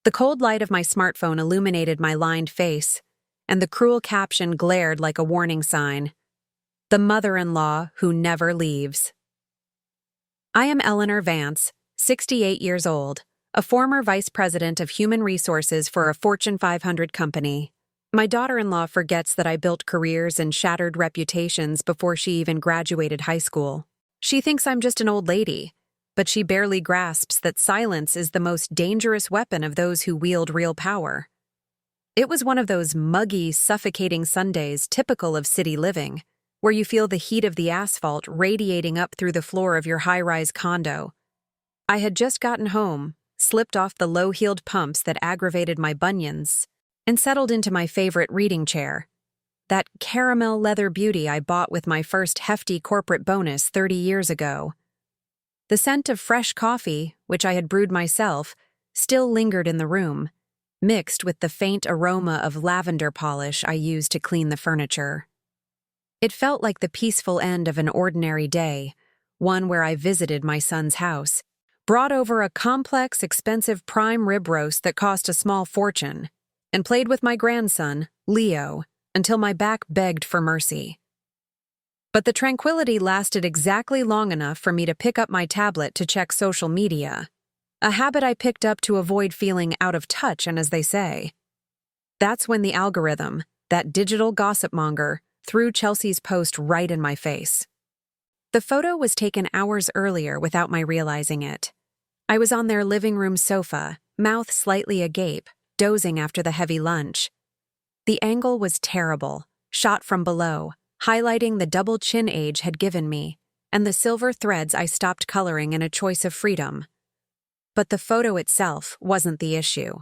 The cold light of my smartphone illuminated my lined face, and the cruel caption glared like a warning sign. The mother-in-law who never leaves. I am Eleanor Vance, 68 years old, a former vice president of human resources for a Fortune 500 company. My daughter-in-law forgets that I built careers and shattered reputations before she even graduated high school. She thinks I'm just an old lady, but she barely grasps that silence is the most dangerous weapon of those who wield real power. It was one of those muggy, suffocating Sundays typical of city living, where you feel the heat of the asphalt radiating up through the floor of your high-rise condo. I had just gotten home, slipped off the low-heeled pumps that aggravated my bunions, and settled into my favorite reading chair, that caramel leather beauty I bought with my first hefty corporate bonus 30 years ago. The scent of fresh coffee, which I had brewed myself, still lingered in the room, mixed with the faint aroma of lavender polish I used to clean the furniture. It felt like the peaceful end of an ordinary day, one where I visited my son's house, brought over a complex, expensive prime rib roast that cost a small fortune, and played with my grandson, Leo, until my back begged for mercy. But the tranquility lasted exactly long enough for me to pick up my tablet to check social media, a habit I picked up to avoid feeling out of touch, and as they say. That's when the algorithm, that digital gossip monger, threw Chelsea's post right in my face. The photo was taken hours earlier without my realizing it. I was on their living room sofa, mouth slightly agape, dozing after the heavy lunch. The angle was terrible, shot from below, highlighting the double chin age had given me, and the silver threads I stopped coloring in a choice of freedom. But the photo itself wasn't the issue.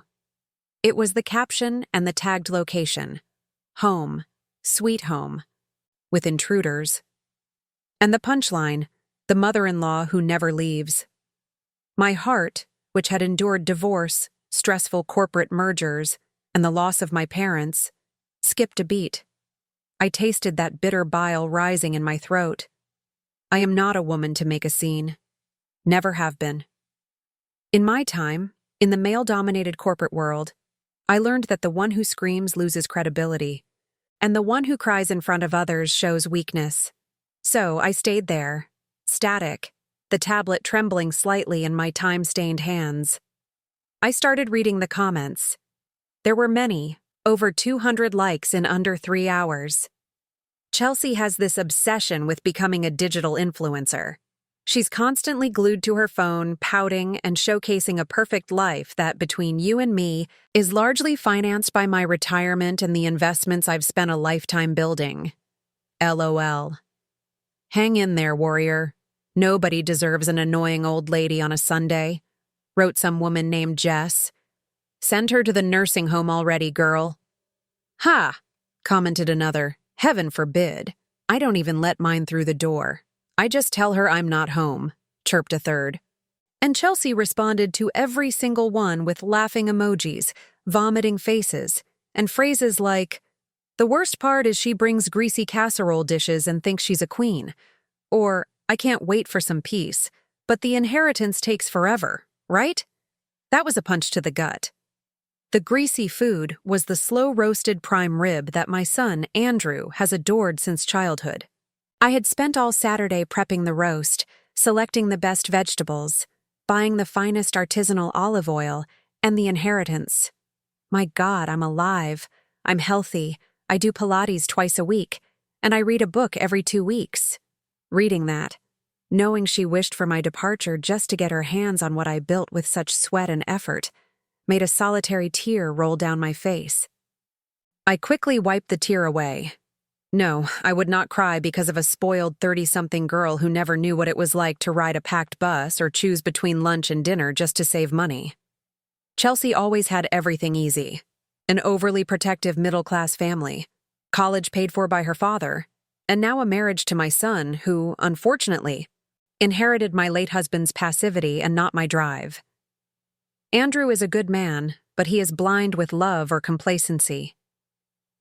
It was the caption and the tagged location. Home, sweet home, with intruders. And the punchline, the mother-in-law who never leaves. My heart, which had endured divorce, stressful corporate mergers, and the loss of my parents, skipped a beat. I tasted that bitter bile rising in my throat. I am not a woman to make a scene. Never have been. In my time, in the male-dominated corporate world, I learned that the one who screams loses credibility, and the one who cries in front of others shows weakness. So I stayed there, static, the tablet trembling slightly in my time-stained hands. I started reading the comments. There were many, over 200 likes in under 3 hours. Chelsea has this obsession with becoming a digital influencer. She's constantly glued to her phone, pouting and showcasing a perfect life that, between you and me, is largely financed by my retirement and the investments I've spent a lifetime building. LOL. Hang in there, warrior. Nobody deserves an annoying old lady on a Sunday, wrote some woman named Jess. Send her to the nursing home already, girl. Ha! Commented another. Heaven forbid. I don't even let mine through the door. I just tell her I'm not home, chirped a third. And Chelsea responded to every single one with laughing emojis, vomiting faces, and phrases like, "The worst part is she brings greasy casserole dishes and thinks she's a queen," or, "I can't wait for some peace, but the inheritance takes forever, right?" That was a punch to the gut. The greasy food was the slow-roasted prime rib that my son, Andrew, has adored since childhood. I had spent all Saturday prepping the roast, selecting the best vegetables, buying the finest artisanal olive oil, and the inheritance. My God, I'm alive. I'm healthy. I do Pilates twice a week, and I read a book every 2 weeks. Reading that, knowing she wished for my departure just to get her hands on what I built with such sweat and effort, made a solitary tear roll down my face. I quickly wiped the tear away. No, I would not cry because of a spoiled 30-something girl who never knew what it was like to ride a packed bus or choose between lunch and dinner just to save money. Chelsea always had everything easy. An overly protective middle-class family, college paid for by her father, and now a marriage to my son who, unfortunately, inherited my late husband's passivity and not my drive. Andrew is a good man, but he is blind with love or complacency.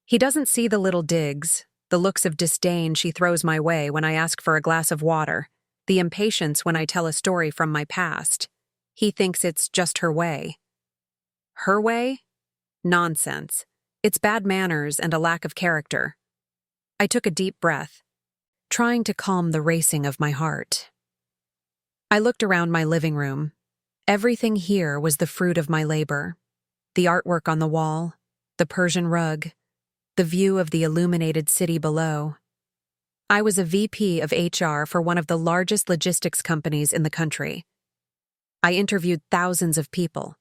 He doesn't see the little digs, the looks of disdain she throws my way when I ask for a glass of water, the impatience when I tell a story from my past. He thinks it's just her way. Her way? Nonsense. It's bad manners and a lack of character. I took a deep breath, trying to calm the racing of my heart. I looked around my living room. Everything here was the fruit of my labor. The artwork on the wall, the Persian rug, the view of the illuminated city below. I was a VP of HR for one of the largest logistics companies in the country. I interviewed thousands of people.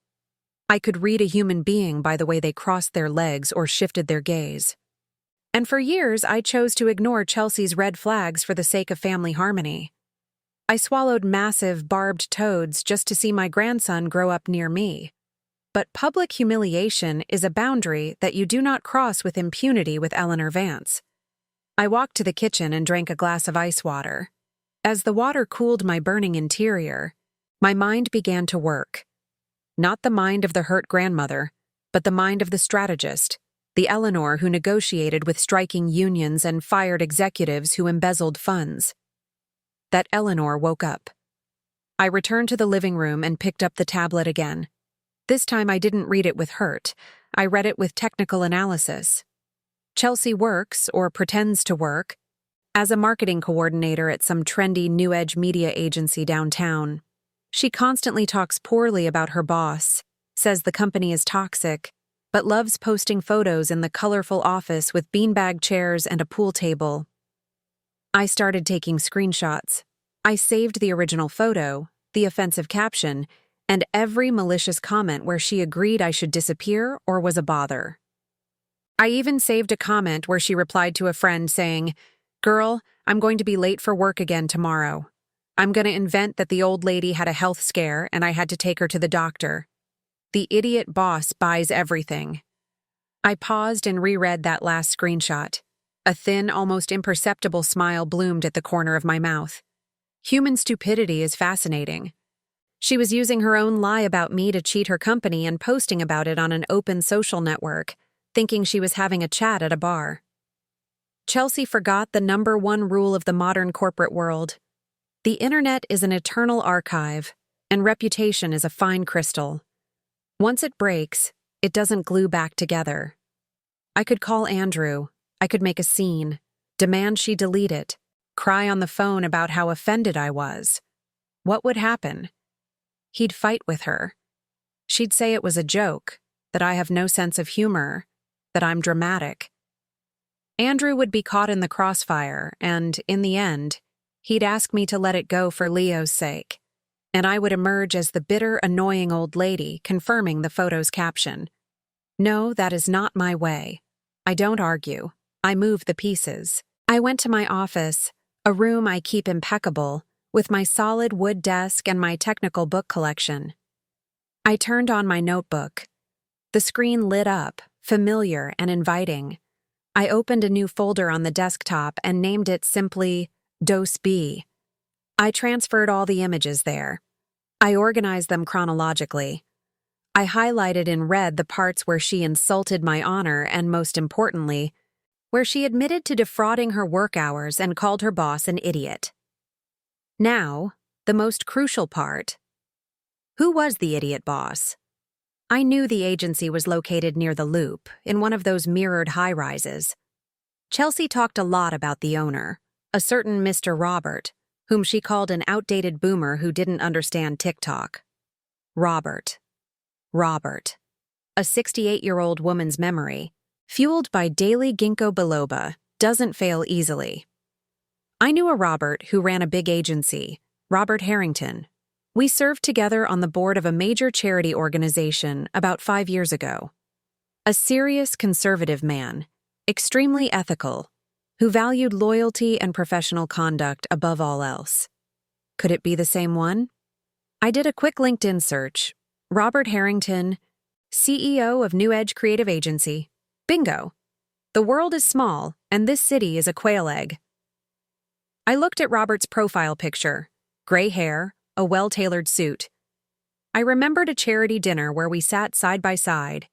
I could read a human being by the way they crossed their legs or shifted their gaze. And for years, I chose to ignore Chelsea's red flags for the sake of family harmony. I swallowed massive, barbed toads just to see my grandson grow up near me. But public humiliation is a boundary that you do not cross with impunity with Eleanor Vance. I walked to the kitchen and drank a glass of ice water. As the water cooled my burning interior, my mind began to work. Not the mind of the hurt grandmother, but the mind of the strategist, the Eleanor who negotiated with striking unions and fired executives who embezzled funds. That Eleanor woke up. I returned to the living room and picked up the tablet again. This time I didn't read it with hurt. I read it with technical analysis. Chelsea works, or pretends to work, as a marketing coordinator at some trendy New Edge media agency downtown. She constantly talks poorly about her boss, says the company is toxic, but loves posting photos in the colorful office with beanbag chairs and a pool table. I started taking screenshots. I saved the original photo, the offensive caption, and every malicious comment where she agreed I should disappear or was a bother. I even saved a comment where she replied to a friend saying, "Girl, I'm going to be late for work again tomorrow. I'm going to invent that the old lady had a health scare and I had to take her to the doctor. The idiot boss buys everything." I paused and reread that last screenshot. A thin, almost imperceptible smile bloomed at the corner of my mouth. Human stupidity is fascinating. She was using her own lie about me to cheat her company and posting about it on an open social network, thinking she was having a chat at a bar. Chelsea forgot the number one rule of the modern corporate world. The internet is an eternal archive, and reputation is a fine crystal. Once it breaks, it doesn't glue back together. I could call Andrew. I could make a scene, demand she delete it, cry on the phone about how offended I was. What would happen? He'd fight with her. She'd say it was a joke, that I have no sense of humor, that I'm dramatic. Andrew would be caught in the crossfire, and, in the end, he'd ask me to let it go for Leo's sake, and I would emerge as the bitter, annoying old lady confirming the photo's caption. No, that is not my way. I don't argue. I move the pieces. I went to my office, a room I keep impeccable, with my solid wood desk and my technical book collection. I turned on my notebook. The screen lit up, familiar and inviting. I opened a new folder on the desktop and named it simply Dose B. I transferred all the images there. I organized them chronologically. I highlighted in red the parts where she insulted my honor and, most importantly, where she admitted to defrauding her work hours and called her boss an idiot. Now, the most crucial part. Who was the idiot boss? I knew the agency was located near the Loop, in one of those mirrored high-rises. Chelsea talked a lot about the owner, a certain Mr. Robert, whom she called an outdated boomer who didn't understand TikTok. Robert. A 68-year-old woman's memory, fueled by daily ginkgo biloba, doesn't fail easily. I knew a Robert who ran a big agency, Robert Harrington. We served together on the board of a major charity organization about 5 years ago. A serious conservative man, extremely ethical, who valued loyalty and professional conduct above all else. Could it be the same one? I did a quick LinkedIn search. Robert Harrington, CEO of New Edge Creative Agency. Bingo! The world is small, and this city is a quail egg. I looked at Robert's profile picture, gray hair, a well-tailored suit. I remembered a charity dinner where we sat side by side.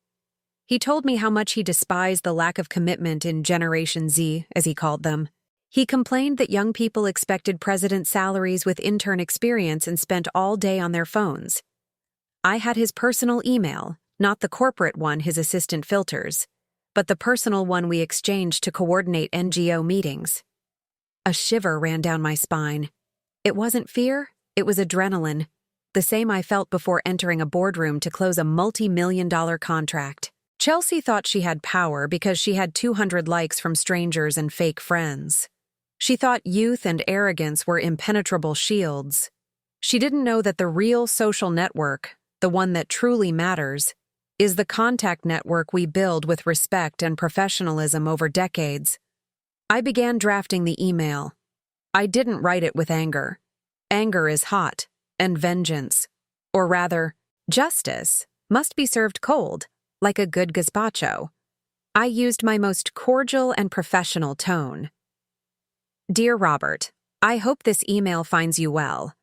He told me how much he despised the lack of commitment in Generation Z, as he called them. He complained that young people expected president salaries with intern experience and spent all day on their phones. I had his personal email, Not the corporate one his assistant filters, but the personal one we exchanged to coordinate NGO meetings. A shiver ran down my spine. It wasn't fear, it was adrenaline, the same I felt before entering a boardroom to close a multi-million-dollar contract. Chelsea thought she had power because she had 200 likes from strangers and fake friends. She thought youth and arrogance were impenetrable shields. She didn't know that the real social network, the one that truly matters, is the contact network we build with respect and professionalism over decades. I began drafting the email. I didn't write it with anger. Anger is hot, and vengeance, or rather, justice, must be served cold, like a good gazpacho. I used my most cordial and professional tone. Dear Robert, I hope this email finds you well.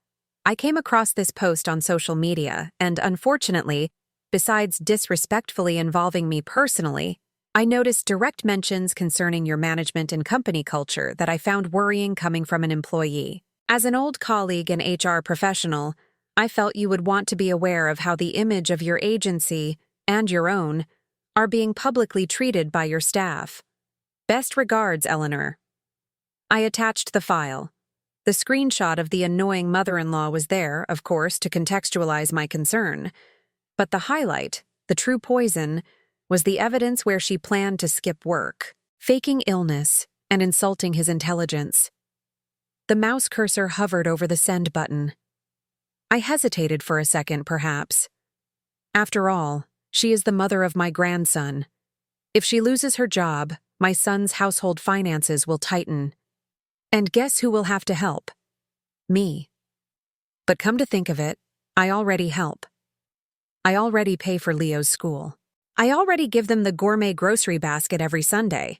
I came across this post on social media, and unfortunately, besides disrespectfully involving me personally, I noticed direct mentions concerning your management and company culture that I found worrying coming from an employee. As an old colleague and HR professional, I felt you would want to be aware of how the image of your agency, and your own, are being publicly treated by your staff. Best regards, Eleanor. I attached the file. The screenshot of the annoying mother-in-law was there, of course, to contextualize my concern. But the highlight, the true poison, was the evidence where she planned to skip work, faking illness, and insulting his intelligence. The mouse cursor hovered over the send button. I hesitated for a second, perhaps. After all, she is the mother of my grandson. If she loses her job, my son's household finances will tighten. And guess who will have to help? Me. But come to think of it, I already help. I already pay for Leo's school. I already give them the gourmet grocery basket every Sunday.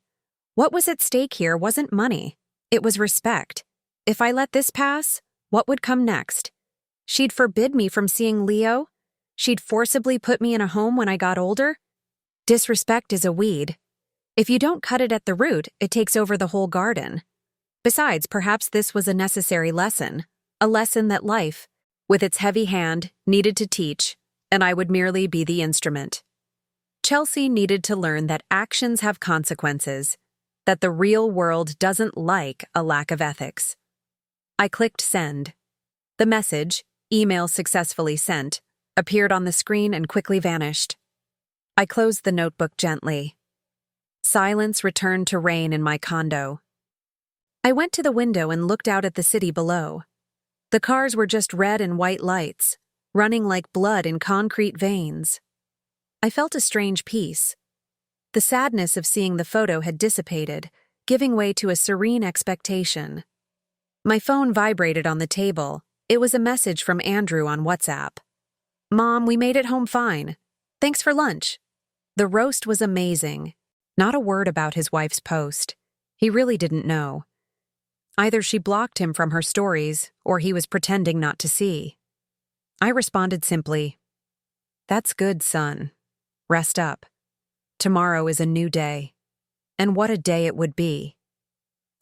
What was at stake here wasn't money. It was respect. If I let this pass, what would come next? She'd forbid me from seeing Leo? She'd forcibly put me in a home when I got older? Disrespect is a weed. If you don't cut it at the root, it takes over the whole garden. Besides, perhaps this was a necessary lesson, a lesson that life, with its heavy hand, needed to teach, and I would merely be the instrument. Chelsea needed to learn that actions have consequences, that the real world doesn't like a lack of ethics. I clicked send. The message, email successfully sent, appeared on the screen and quickly vanished. I closed the notebook gently. Silence returned to reign in my condo. I went to the window and looked out at the city below. The cars were just red and white lights, running like blood in concrete veins. I felt a strange peace. The sadness of seeing the photo had dissipated, giving way to a serene expectation. My phone vibrated on the table. It was a message from Andrew on WhatsApp. Mom, we made it home fine. Thanks for lunch. The roast was amazing. Not a word about his wife's post. He really didn't know. Either she blocked him from her stories, or he was pretending not to see. I responded simply, "That's good, son. Rest up. Tomorrow is a new day." And what a day it would be.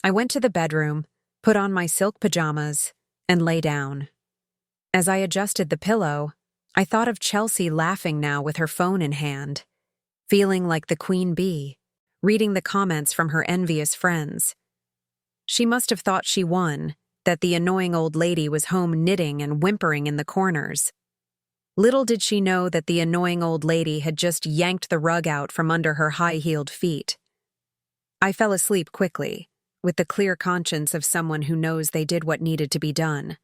I went to the bedroom, put on my silk pajamas, and lay down. As I adjusted the pillow, I thought of Chelsea laughing now with her phone in hand, feeling like the queen bee, reading the comments from her envious friends. She must have thought she won, that the annoying old lady was home knitting and whimpering in the corners. Little did she know that the annoying old lady had just yanked the rug out from under her high-heeled feet. I fell asleep quickly, with the clear conscience of someone who knows they did what needed to be done.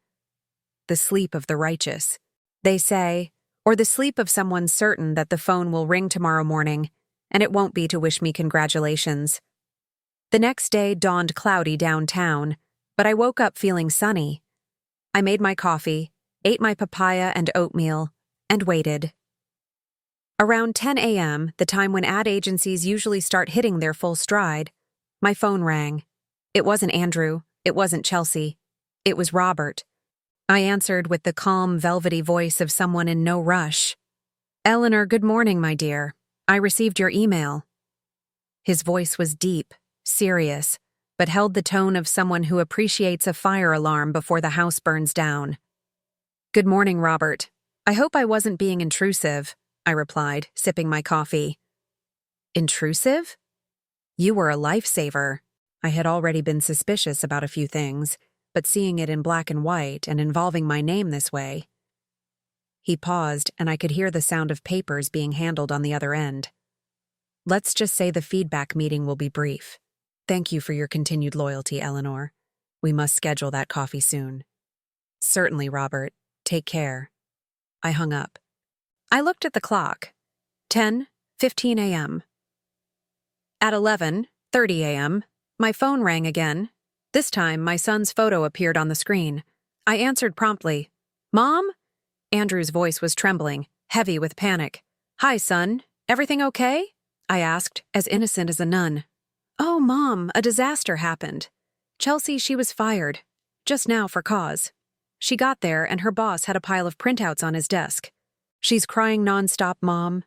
The sleep of the righteous, they say, or the sleep of someone certain that the phone will ring tomorrow morning, and it won't be to wish me congratulations. The next day dawned cloudy downtown, but I woke up feeling sunny. I made my coffee, ate my papaya and oatmeal, and waited. Around 10 a.m., the time when ad agencies usually start hitting their full stride, my phone rang. It wasn't Andrew, it wasn't Chelsea. It was Robert. I answered with the calm, velvety voice of someone in no rush. "Eleanor, good morning, my dear. I received your email." His voice was deep, serious, but held the tone of someone who appreciates a fire alarm before the house burns down. "Good morning, Robert. I hope I wasn't being intrusive. I replied, sipping my coffee. Intrusive? You were a lifesaver. I had already been suspicious about a few things, but seeing it in black and white and involving my name this way. He paused, and I could hear the sound of papers being handled on the other end. Let's just say the feedback meeting will be brief. Thank you for your continued loyalty, Eleanor. We must schedule that coffee soon. Certainly, Robert. Take care. I hung up. I looked at the clock. 10:15 a.m. At 11:30 a.m., my phone rang again. This time, my son's photo appeared on the screen. I answered promptly. Mom? Andrew's voice was trembling, heavy with panic. Hi, son. Everything okay? I asked, as innocent as a nun. Oh, Mom, a disaster happened. Chelsea, she was fired. Just now for cause. She got there and her boss had a pile of printouts on his desk. She's crying nonstop, Mom.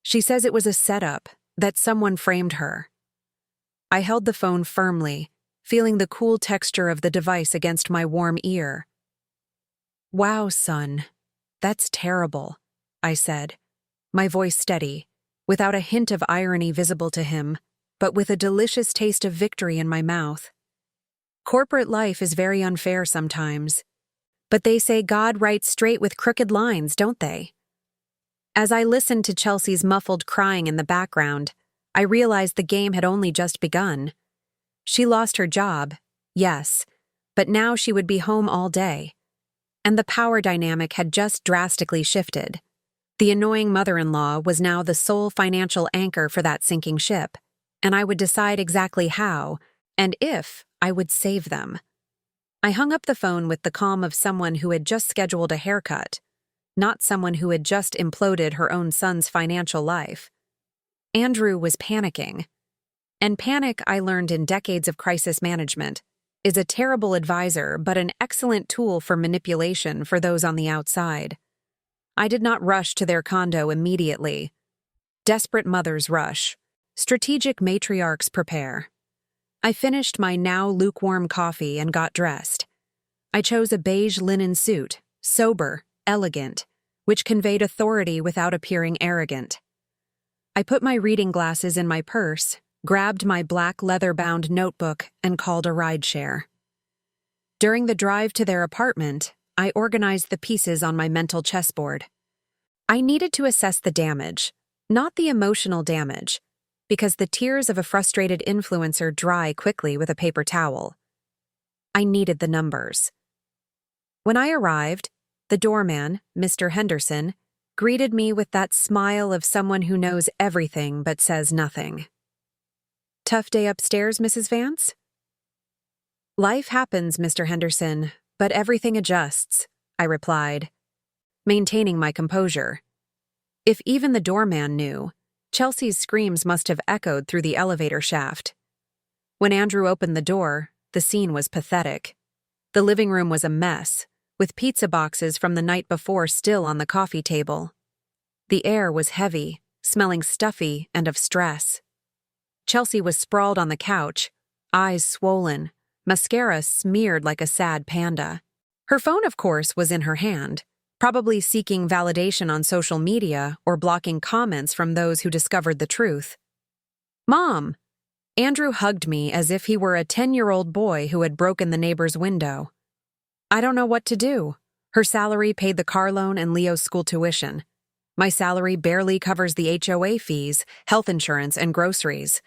She says it was a setup, that someone framed her. I held the phone firmly, feeling the cool texture of the device against my warm ear. Wow, son. That's terrible, I said, my voice steady, without a hint of irony visible to him, but with a delicious taste of victory in my mouth. Corporate life is very unfair sometimes, but they say God writes straight with crooked lines, don't they? As I listened to Chelsea's muffled crying in the background, I realized the game had only just begun. She lost her job, yes, but now she would be home all day. And the power dynamic had just drastically shifted. The annoying mother-in-law was now the sole financial anchor for that sinking ship, and I would decide exactly how, and if, I would save them. I hung up the phone with the calm of someone who had just scheduled a haircut, not someone who had just imploded her own son's financial life. Andrew was panicking. And panic, I learned in decades of crisis management, is a terrible advisor but an excellent tool for manipulation for those on the outside. I did not rush to their condo immediately. Desperate mothers rush. Strategic matriarchs prepare. I finished my now lukewarm coffee and got dressed. I chose a beige linen suit, sober, elegant, which conveyed authority without appearing arrogant. I put my reading glasses in my purse, grabbed my black leather-bound notebook, and called a rideshare. During the drive to their apartment, I organized the pieces on my mental chessboard. I needed to assess the damage, not the emotional damage, because the tears of a frustrated influencer dry quickly with a paper towel. I needed the numbers. When I arrived, the doorman, Mr. Henderson, greeted me with that smile of someone who knows everything but says nothing. Tough day upstairs, Mrs. Vance? Life happens, Mr. Henderson, but everything adjusts, I replied, maintaining my composure. If even the doorman knew, Chelsea's screams must have echoed through the elevator shaft. When Andrew opened the door, the scene was pathetic. The living room was a mess, with pizza boxes from the night before still on the coffee table. The air was heavy, smelling stuffy and of stress. Chelsea was sprawled on the couch, eyes swollen, mascara smeared like a sad panda. Her phone, of course, was in her hand, probably seeking validation on social media or blocking comments from those who discovered the truth. Mom! Andrew hugged me as if he were a 10-year-old boy who had broken the neighbor's window. I don't know what to do. Her salary paid the car loan and Leo's school tuition. My salary barely covers the HOA fees, health insurance, and groceries.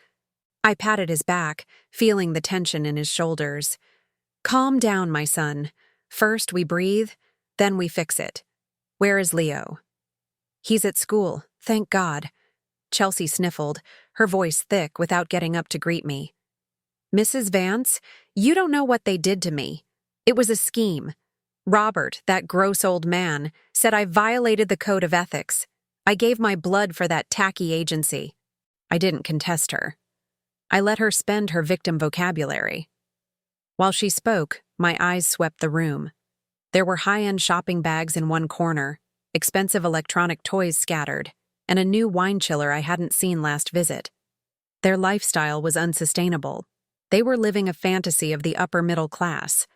I patted his back, feeling the tension in his shoulders. Calm down, my son. First we breathe, then we fix it. Where is Leo? He's at school, thank God. Chelsea sniffled, her voice thick without getting up to greet me. Mrs. Vance, you don't know what they did to me. It was a scheme. Robert, that gross old man, said I violated the code of ethics. I gave my blood for that tacky agency. I didn't contest her. I let her spend her victim vocabulary. While she spoke, my eyes swept the room. There were high-end shopping bags in one corner, expensive electronic toys scattered, and a new wine chiller I hadn't seen last visit. Their lifestyle was unsustainable. They were living a fantasy of the upper middle class,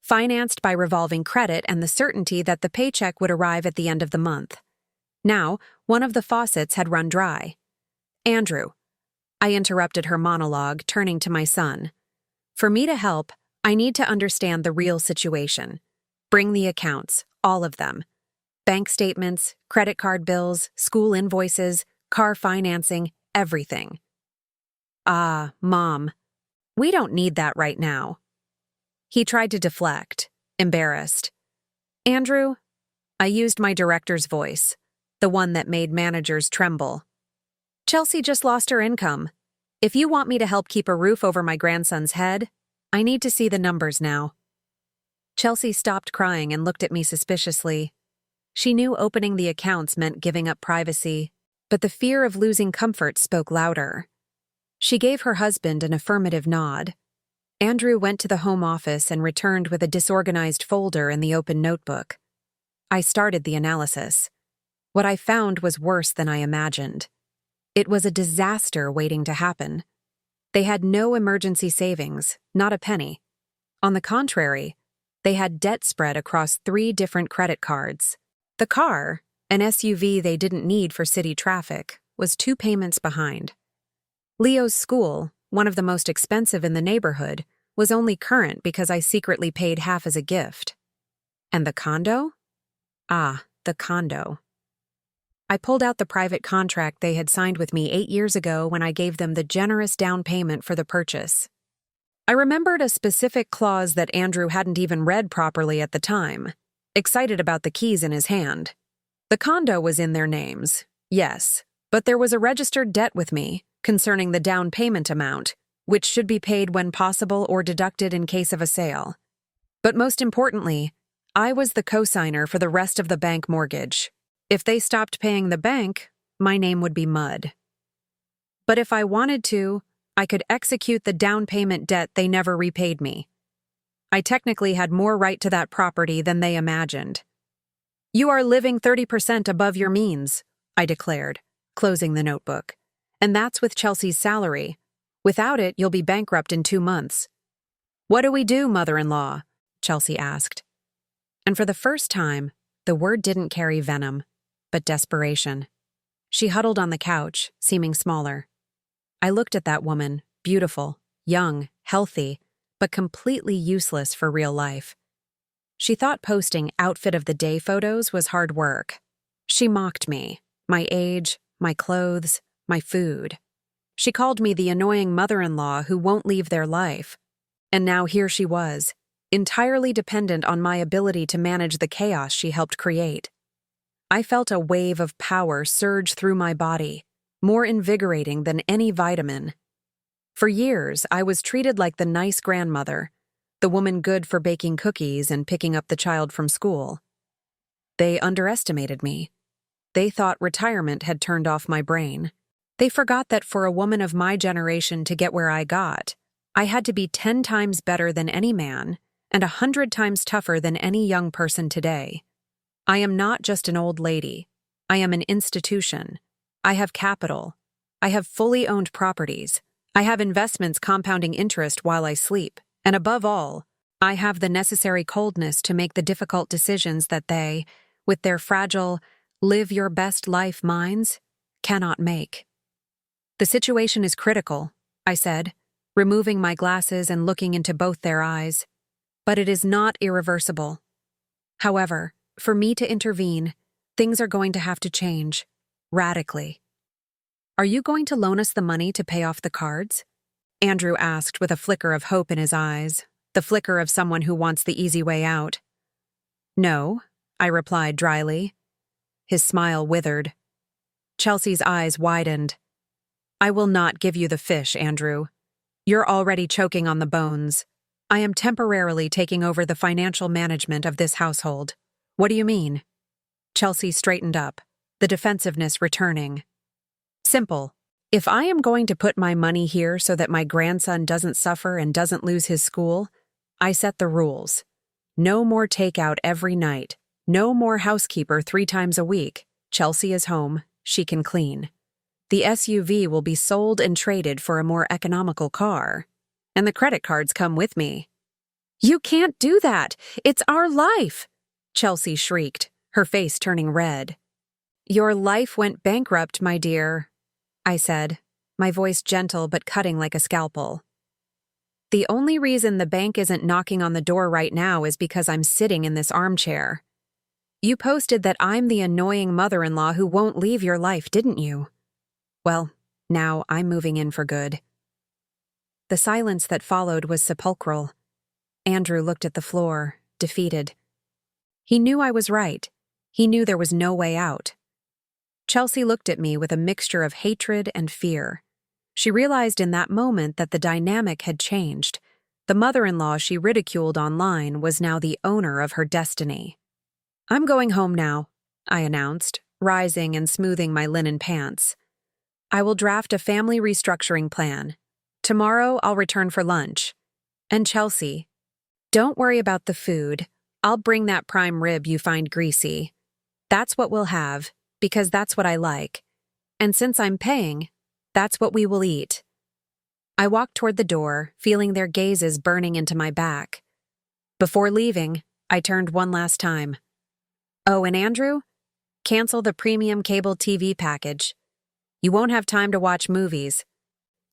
financed by revolving credit and the certainty that the paycheck would arrive at the end of the month. Now, one of the faucets had run dry. Andrew, I interrupted her monologue, turning to my son. For me to help, I need to understand the real situation. Bring the accounts, all of them. Bank statements, credit card bills, school invoices, car financing, everything. Ah, Mom, we don't need that right now. He tried to deflect, embarrassed. Andrew, I used my director's voice, the one that made managers tremble. Chelsea just lost her income. If you want me to help keep a roof over my grandson's head, I need to see the numbers now. Chelsea stopped crying and looked at me suspiciously. She knew opening the accounts meant giving up privacy, but the fear of losing comfort spoke louder. She gave her husband an affirmative nod. Andrew went to the home office and returned with a disorganized folder in the open notebook. I started the analysis. What I found was worse than I imagined. It was a disaster waiting to happen. They had no emergency savings, not a penny. On the contrary, they had debt spread across 3 different credit cards. The car, an SUV they didn't need for city traffic, was 2 payments behind. Leo's school, one of the most expensive in the neighborhood, was only current because I secretly paid half as a gift. And the condo? Ah, the condo. I pulled out the private contract they had signed with me 8 years ago when I gave them the generous down payment for the purchase. I remembered a specific clause that Andrew hadn't even read properly at the time, excited about the keys in his hand. The condo was in their names, yes, but there was a registered debt with me concerning the down payment amount, which should be paid when possible or deducted in case of a sale. But most importantly, I was the cosigner for the rest of the bank mortgage. If they stopped paying the bank, my name would be mud. But if I wanted to, I could execute the down payment debt they never repaid me. I technically had more right to that property than they imagined. You are living 30% above your means, I declared, closing the notebook. And that's with Chelsea's salary. Without it, you'll be bankrupt in 2 months. What do we do, mother-in-law? Chelsea asked. And for the first time, the word didn't carry venom, but desperation. She huddled on the couch, seeming smaller. I looked at that woman, beautiful, young, healthy, but completely useless for real life. She thought posting outfit of the day photos was hard work. She mocked me, my age, my clothes, my food. She called me the annoying mother-in-law who won't leave their life. And now here she was, entirely dependent on my ability to manage the chaos she helped create. I felt a wave of power surge through my body, more invigorating than any vitamin. For years, I was treated like the nice grandmother, the woman good for baking cookies and picking up the child from school. They underestimated me. They thought retirement had turned off my brain. They forgot that for a woman of my generation to get where I got, I had to be 10 times better than any man and 100 times tougher than any young person today. I am not just an old lady. I am an institution. I have capital. I have fully owned properties. I have investments compounding interest while I sleep. And above all, I have the necessary coldness to make the difficult decisions that they, with their fragile, live your best life minds, cannot make. The situation is critical, I said, removing my glasses and looking into both their eyes. But it is not irreversible. However, for me to intervene, things are going to have to change, radically. Are you going to loan us the money to pay off the cards? Andrew asked with a flicker of hope in his eyes, the flicker of someone who wants the easy way out. No, I replied dryly. His smile withered. Chelsea's eyes widened. I will not give you the fish, Andrew. You're already choking on the bones. I am temporarily taking over the financial management of this household. What do you mean? Chelsea straightened up, the defensiveness returning. Simple. If I am going to put my money here so that my grandson doesn't suffer and doesn't lose his school, I set the rules. No more takeout every night. No more housekeeper 3 times a week. Chelsea is home. She can clean. The SUV will be sold and traded for a more economical car. And the credit cards come with me. You can't do that. It's our life, Chelsea shrieked, her face turning red. Your life went bankrupt, my dear, I said, my voice gentle but cutting like a scalpel. The only reason the bank isn't knocking on the door right now is because I'm sitting in this armchair. You posted that I'm the annoying mother-in-law who won't leave your life, didn't you? Well, now I'm moving in for good. The silence that followed was sepulchral. Andrew looked at the floor, defeated. He knew I was right. He knew there was no way out. Chelsea looked at me with a mixture of hatred and fear. She realized in that moment that the dynamic had changed. The mother-in-law she ridiculed online was now the owner of her destiny. I'm going home now, I announced, rising and smoothing my linen pants. I will draft a family restructuring plan. Tomorrow I'll return for lunch. And Chelsea, don't worry about the food. I'll bring that prime rib you find greasy. That's what we'll have, because that's what I like. And since I'm paying, that's what we will eat. I walked toward the door, feeling their gazes burning into my back. Before leaving, I turned one last time. Oh, and Andrew? Cancel the premium cable TV package. You won't have time to watch movies.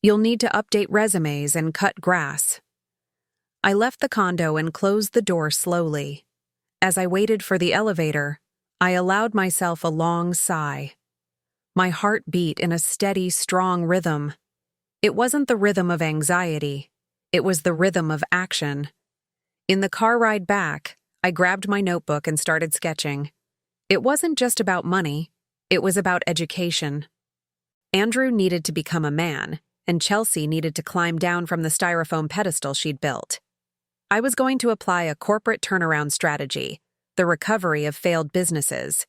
You'll need to update resumes and cut grass. I left the condo and closed the door slowly. As I waited for the elevator, I allowed myself a long sigh. My heart beat in a steady, strong rhythm. It wasn't the rhythm of anxiety. It was the rhythm of action. In the car ride back, I grabbed my notebook and started sketching. It wasn't just about money. It was about education. Andrew needed to become a man, and Chelsea needed to climb down from the styrofoam pedestal she'd built. I was going to apply a corporate turnaround strategy, the recovery of failed businesses.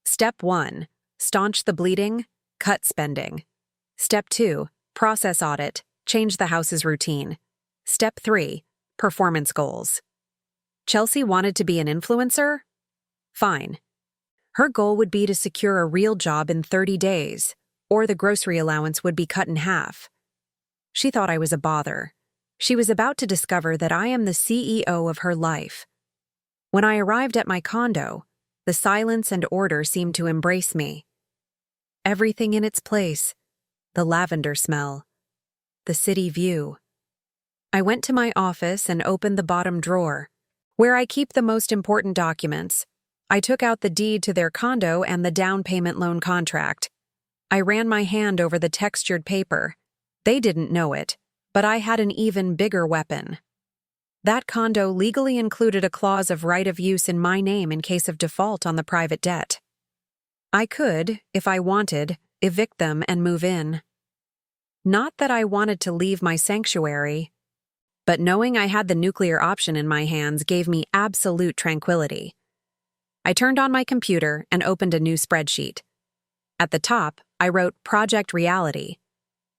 Step 1. Staunch the bleeding, cut spending. Step 2, process audit, change the house's routine. Step 3, performance goals. Chelsea wanted to be an influencer? Fine. Her goal would be to secure a real job in 30 days, or the grocery allowance would be cut in half. She thought I was a bother. She was about to discover that I am the CEO of her life. When I arrived at my condo, the silence and order seemed to embrace me. Everything in its place, the lavender smell, the city view. I went to my office and opened the bottom drawer, where I keep the most important documents. I took out the deed to their condo and the down payment loan contract. I ran my hand over the textured paper. They didn't know it, but I had an even bigger weapon. That condo legally included a clause of right of use in my name in case of default on the private debt. I could, if I wanted, evict them and move in. Not that I wanted to leave my sanctuary, but knowing I had the nuclear option in my hands gave me absolute tranquility. I turned on my computer and opened a new spreadsheet. At the top, I wrote Project Reality.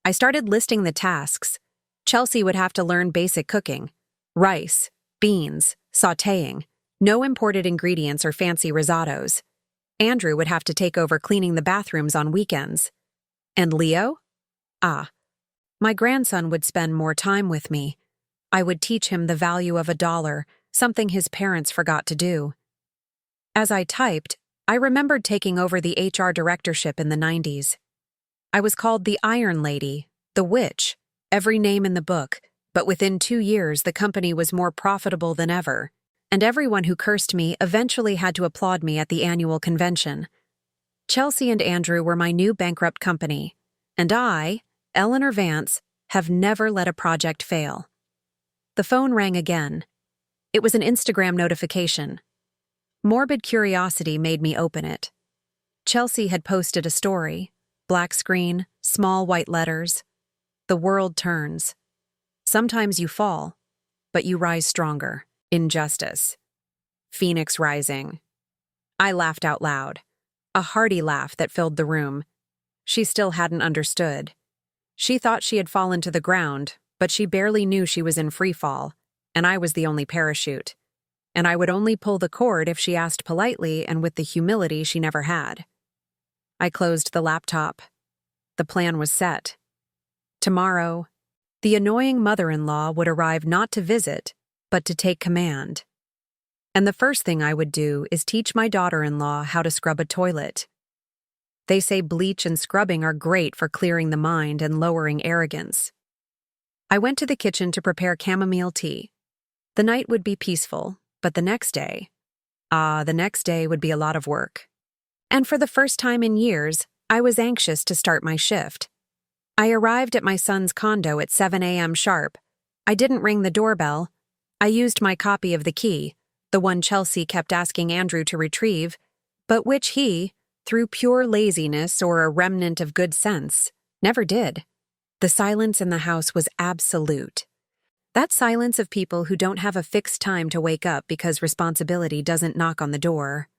I started listing the tasks. Chelsea would have to learn basic cooking. Rice, beans, sautéing, no imported ingredients or fancy risottos. Andrew would have to take over cleaning the bathrooms on weekends. And Leo? My grandson would spend more time with me. I would teach him the value of $1, something his parents forgot to do. As I typed, I remembered taking over the HR directorship in the 90s. I was called the Iron Lady, the Witch, every name in the book, but within 2 years the company was more profitable than ever, and everyone who cursed me eventually had to applaud me at the annual convention. Chelsea and Andrew were my new bankrupt company, and I, Eleanor Vance, have never let a project fail. The phone rang again. It was an Instagram notification. Morbid curiosity made me open it. Chelsea had posted a story. Black screen, small white letters. The world turns. Sometimes you fall, but you rise stronger. Injustice. Phoenix rising. I laughed out loud. A hearty laugh that filled the room. She still hadn't understood. She thought she had fallen to the ground, but she barely knew she was in free fall, and I was the only parachute. And I would only pull the cord if she asked politely and with the humility she never had. I closed the laptop. The plan was set. Tomorrow, the annoying mother-in-law would arrive not to visit, but to take command. And the first thing I would do is teach my daughter-in-law how to scrub a toilet. They say bleach and scrubbing are great for clearing the mind and lowering arrogance. I went to the kitchen to prepare chamomile tea. The night would be peaceful, but the next day would be a lot of work. And for the first time in years, I was anxious to start my shift. I arrived at my son's condo at 7 a.m. sharp. I didn't ring the doorbell. I used my copy of the key, the one Chelsea kept asking Andrew to retrieve, but which he, through pure laziness or a remnant of good sense, never did. The silence in the house was absolute. That silence of people who don't have a fixed time to wake up because responsibility doesn't knock on the door.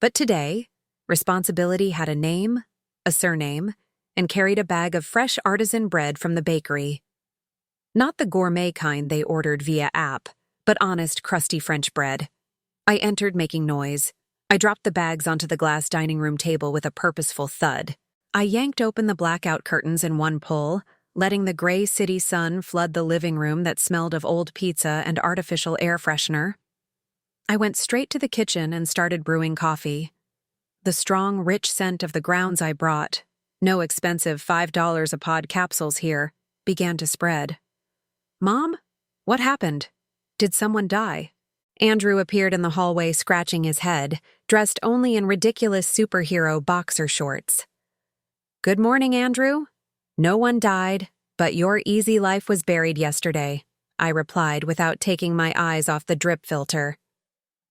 But today, responsibility had a name, a surname, and carried a bag of fresh artisan bread from the bakery. Not the gourmet kind they ordered via app, but honest, crusty French bread. I entered making noise. I dropped the bags onto the glass dining room table with a purposeful thud. I yanked open the blackout curtains in one pull, letting the gray city sun flood the living room that smelled of old pizza and artificial air freshener. I went straight to the kitchen and started brewing coffee. The strong, rich scent of the grounds I brought, no expensive $5 a pod capsules here, began to spread. "Mom? What happened? Did someone die?" Andrew appeared in the hallway scratching his head, dressed only in ridiculous superhero boxer shorts. "Good morning, Andrew. No one died, but your easy life was buried yesterday," I replied without taking my eyes off the drip filter.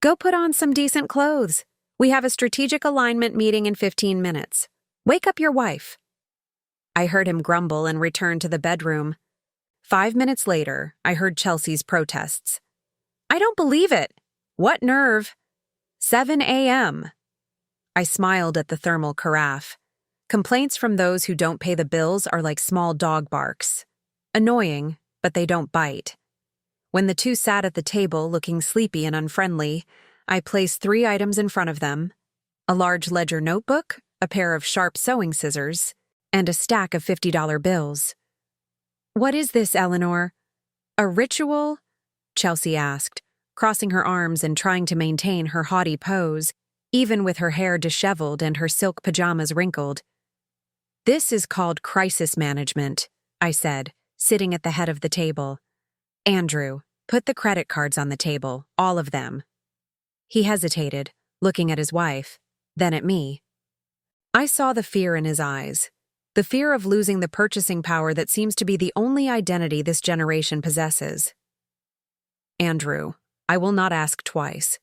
"Go put on some decent clothes. We have a strategic alignment meeting in 15 minutes. Wake up your wife." I heard him grumble and returned to the bedroom. 5 minutes later, I heard Chelsea's protests. "I don't believe it. What nerve? 7 a.m. I smiled at the thermal carafe. Complaints from those who don't pay the bills are like small dog barks. Annoying, but they don't bite. When the two sat at the table looking sleepy and unfriendly, I placed 3 items in front of them: a large ledger notebook, a pair of sharp sewing scissors, and a stack of $50 bills. "What is this, Eleanor? A ritual?" Chelsea asked, crossing her arms and trying to maintain her haughty pose, even with her hair disheveled and her silk pajamas wrinkled. "This is called crisis management," I said, sitting at the head of the table. "Andrew, put the credit cards on the table, all of them." He hesitated, looking at his wife, then at me. I saw the fear in his eyes, the fear of losing the purchasing power that seems to be the only identity this generation possesses. "Andrew, I will not ask twice.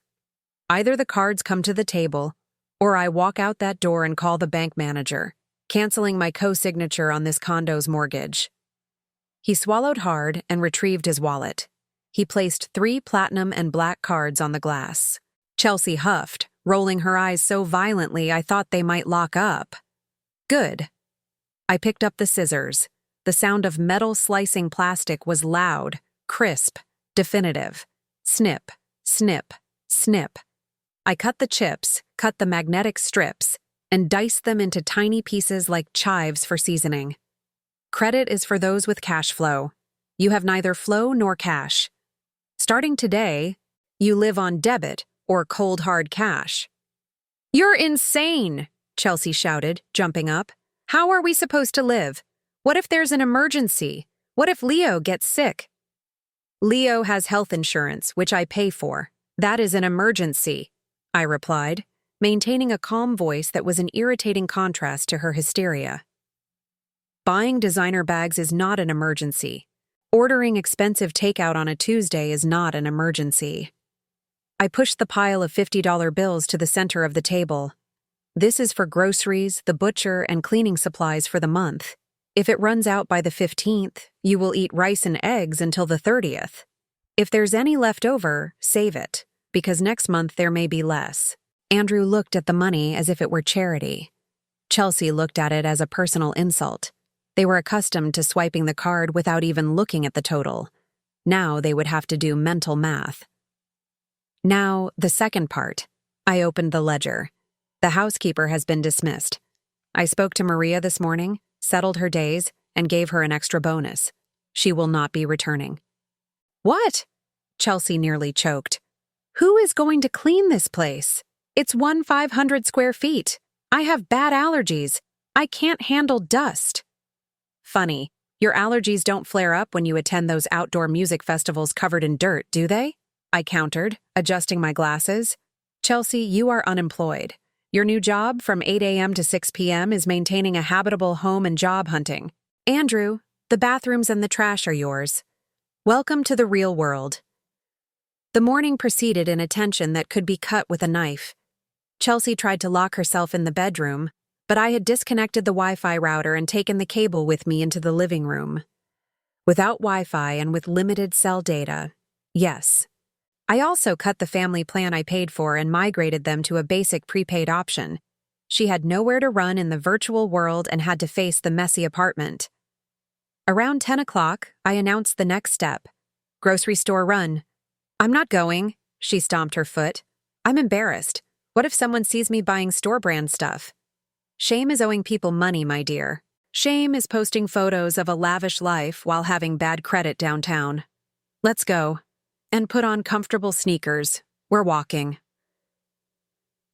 Either the cards come to the table, or I walk out that door and call the bank manager, canceling my co-signature on this condo's mortgage." He swallowed hard and retrieved his wallet. He placed 3 platinum and black cards on the glass. Chelsea huffed, rolling her eyes so violently I thought they might lock up. "Good." I picked up the scissors. The sound of metal slicing plastic was loud, crisp, definitive. Snip, snip, snip. I cut the chips, cut the magnetic strips, and diced them into tiny pieces like chives for seasoning. Credit is for those with cash flow. You have neither flow nor cash. Starting today, you live on debit or cold hard cash. "You're insane!" Chelsea shouted, jumping up. "How are we supposed to live? What if there's an emergency? What if Leo gets sick?" "Leo has health insurance, which I pay for. That is an emergency," I replied, maintaining a calm voice that was an irritating contrast to her hysteria. Buying designer bags is not an emergency. Ordering expensive takeout on a Tuesday is not an emergency. I pushed the pile of $50 bills to the center of the table. "This is for groceries, the butcher, and cleaning supplies for the month. If it runs out by the 15th, you will eat rice and eggs until the 30th. If there's any left over, save it, because next month there may be less." Andrew looked at the money as if it were charity. Chelsea looked at it as a personal insult. They were accustomed to swiping the card without even looking at the total. Now they would have to do mental math. Now, the second part. I opened the ledger. The housekeeper has been dismissed. I spoke to Maria this morning, settled her days, and gave her an extra bonus. She will not be returning. "What?" Chelsea nearly choked. "Who is going to clean this place? It's 1,500 square feet. I have bad allergies. I can't handle dust. Funny, your allergies don't flare up when you attend those outdoor music festivals covered in dirt, do they? I countered, adjusting my glasses. Chelsea, you are unemployed. Your new job from 8 a.m. to 6 p.m. is maintaining a habitable home and job hunting. Andrew, the bathrooms and the trash are yours. Welcome to the real world. The morning proceeded in a tension that could be cut with a knife. Chelsea tried to lock herself in the bedroom, but I had disconnected the Wi-Fi router and taken the cable with me into the living room. Without Wi-Fi and with limited cell data, yes. I also cut the family plan I paid for and migrated them to a basic prepaid option. She had nowhere to run in the virtual world and had to face the messy apartment. Around 10 o'clock, I announced the next step. Grocery store run. I'm not going, she stomped her foot. I'm embarrassed. What if someone sees me buying store-brand stuff? Shame is owing people money, my dear. Shame is posting photos of a lavish life while having bad credit downtown. Let's go. And put on comfortable sneakers. We're walking.